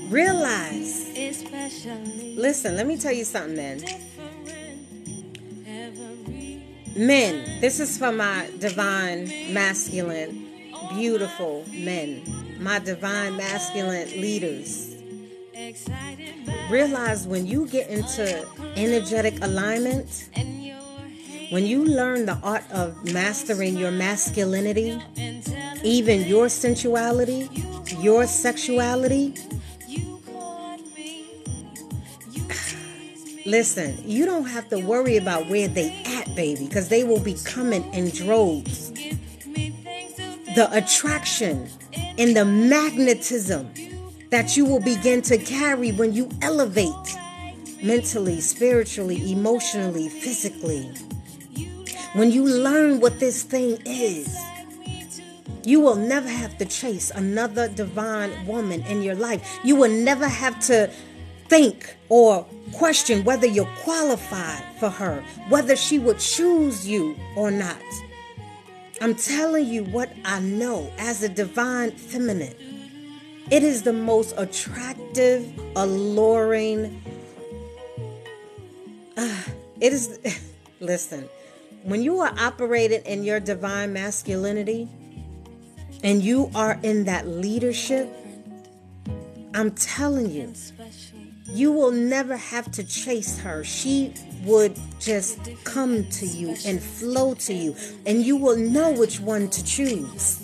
Realize. Listen, let me tell you something, man. Men, this is for my divine masculine, beautiful men. My divine masculine leaders. Realize when you get into energetic alignment, when you learn the art of mastering your masculinity, even your sensuality, your sexuality, listen, you don't have to worry about where they at, baby, because they will be coming in droves. The attraction and the magnetism that you will begin to carry when you elevate mentally, spiritually, emotionally, physically. When you learn what this thing is, you will never have to chase another divine woman in your life. You will never have to think or question whether you're qualified for her, whether she would choose you or not. I'm telling you what I know as a divine feminine. It is the most attractive, alluring. It is, listen, when you are operating in your divine masculinity and you are in that leadership, I'm telling you, you will never have to chase her. She would just come to you and flow to you, and you will know which one to choose.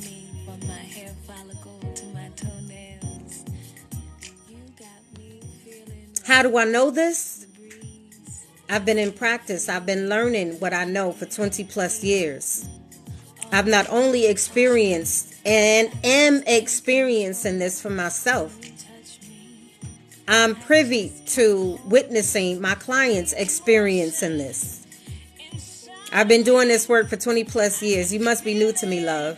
How do I know this? I've been in practice. I've been learning what I know for 20 plus years. I've not only experienced and am experiencing this for myself. I'm privy to witnessing my clients experiencing this. I've been doing this work for 20 plus years. You must be new to me, love.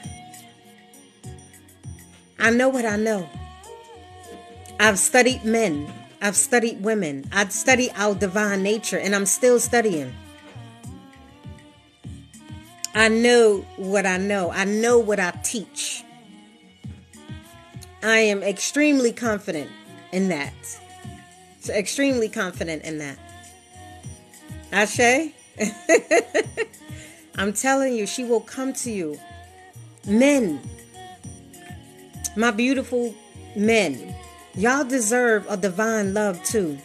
I know what I know. I've studied men. I've studied women. I've studied our divine nature, and I'm still studying. I know what I know. I know what I teach. I am extremely confident in that. So extremely confident in that. Ashe? I'm telling you, she will come to you. Men, my beautiful men, y'all deserve a divine love too.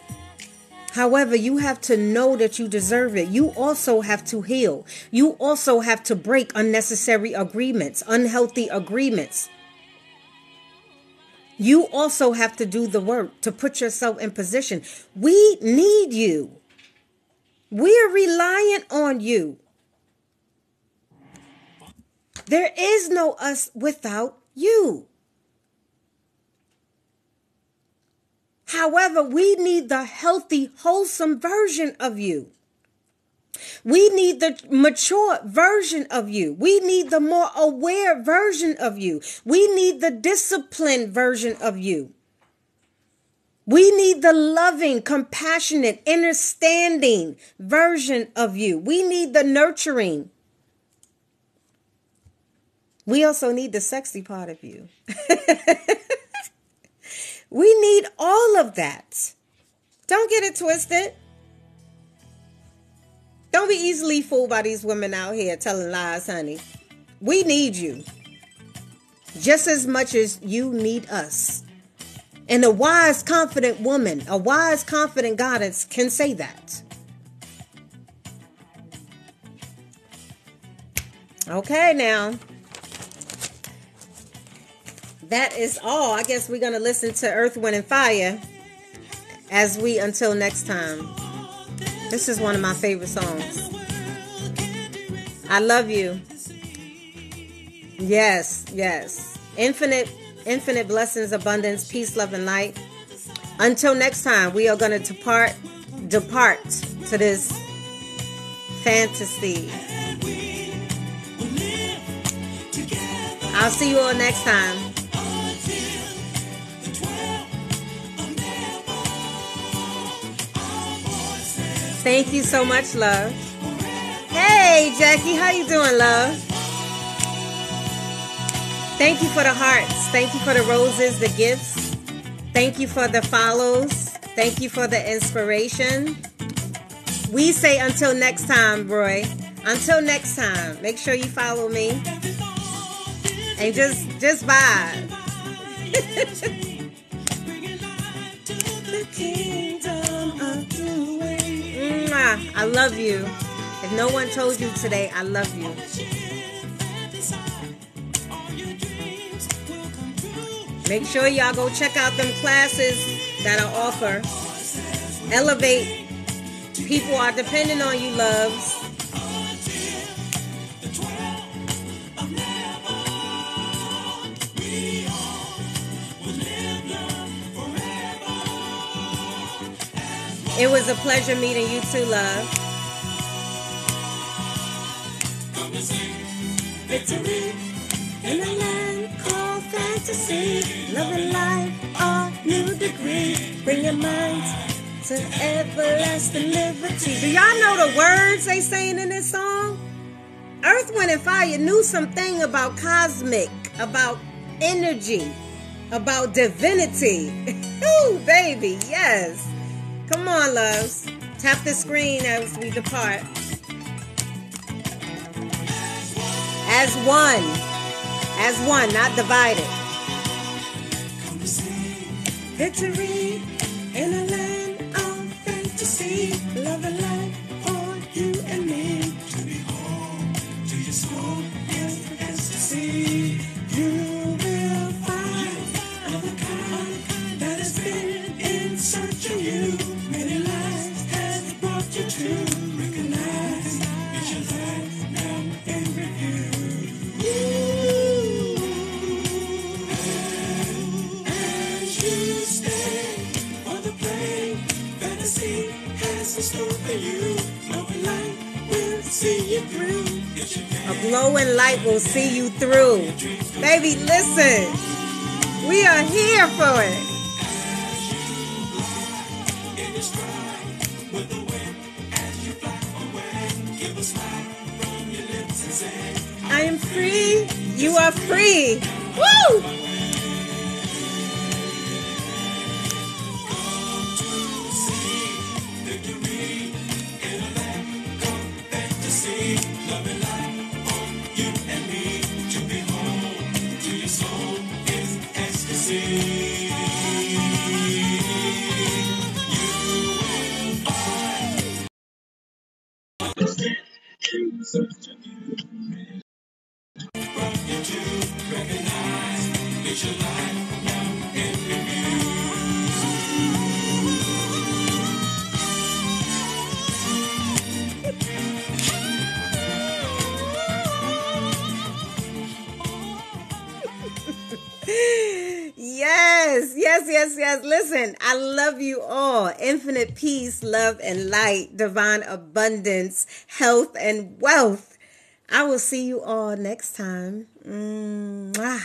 However, you have to know that you deserve it. You also have to heal. You also have to break unnecessary agreements, unhealthy agreements. You also have to do the work to put yourself in position. We need you. We're reliant on you. There is no us without you. However, we need the healthy, wholesome version of you. We need the mature version of you. We need the more aware version of you. We need the disciplined version of you. We need the loving, compassionate, understanding version of you. We need the nurturing. We also need the sexy part of you. We need all of that. Don't get it twisted. Don't be easily fooled by these women out here telling lies, honey. We need you just as much as you need us. And a wise, confident woman, a wise, confident goddess can say that. Okay, now. That is all. I guess we're going to listen to Earth, Wind, and Fire as we until next time. This is one of my favorite songs. I love you. Yes, yes. Infinite blessings, abundance, peace, love, and light. Until next time, we are going to depart to this fantasy. I'll see you all next time. Thank you so much, love. Hey, Jackie, how you doing, love? Thank you for the hearts. Thank you for the roses, the gifts. Thank you for the follows. Thank you for the inspiration. We say until next time, Roy. Until next time. Make sure you follow me. And just vibe. The kingdom of the way. I love you. If no one told you today, I love you. Make sure y'all go check out them classes that I offer. Elevate. People are depending on you, loves. It was a pleasure meeting you too, love. Victory in a land called fantasy. Love and life, all new degree. Bring your minds to everlasting liberty. Do y'all know the words they saying in this song? Earth, Wind, and Fire knew something about cosmic, about energy, about divinity. Ooh, baby, yes. Come on, loves. Tap the screen as we depart. As one. As one, not divided. Victory in a land of fantasy. Love and life for you and me. To be home, to your soul, and ecstasy. You will find of the kind that has been in search of you. Many lives has brought you to recognize it's your life now in review. As you stay for the play, fantasy has a story for you. Glowing light will see you through. A glowing light will see you through. Baby, listen. We are here for it. I am free. You are free. Woo! Yes, yes. Listen, I love you all. Infinite peace, love, and light, divine abundance, health, and wealth. I will see you all next time. Mwah.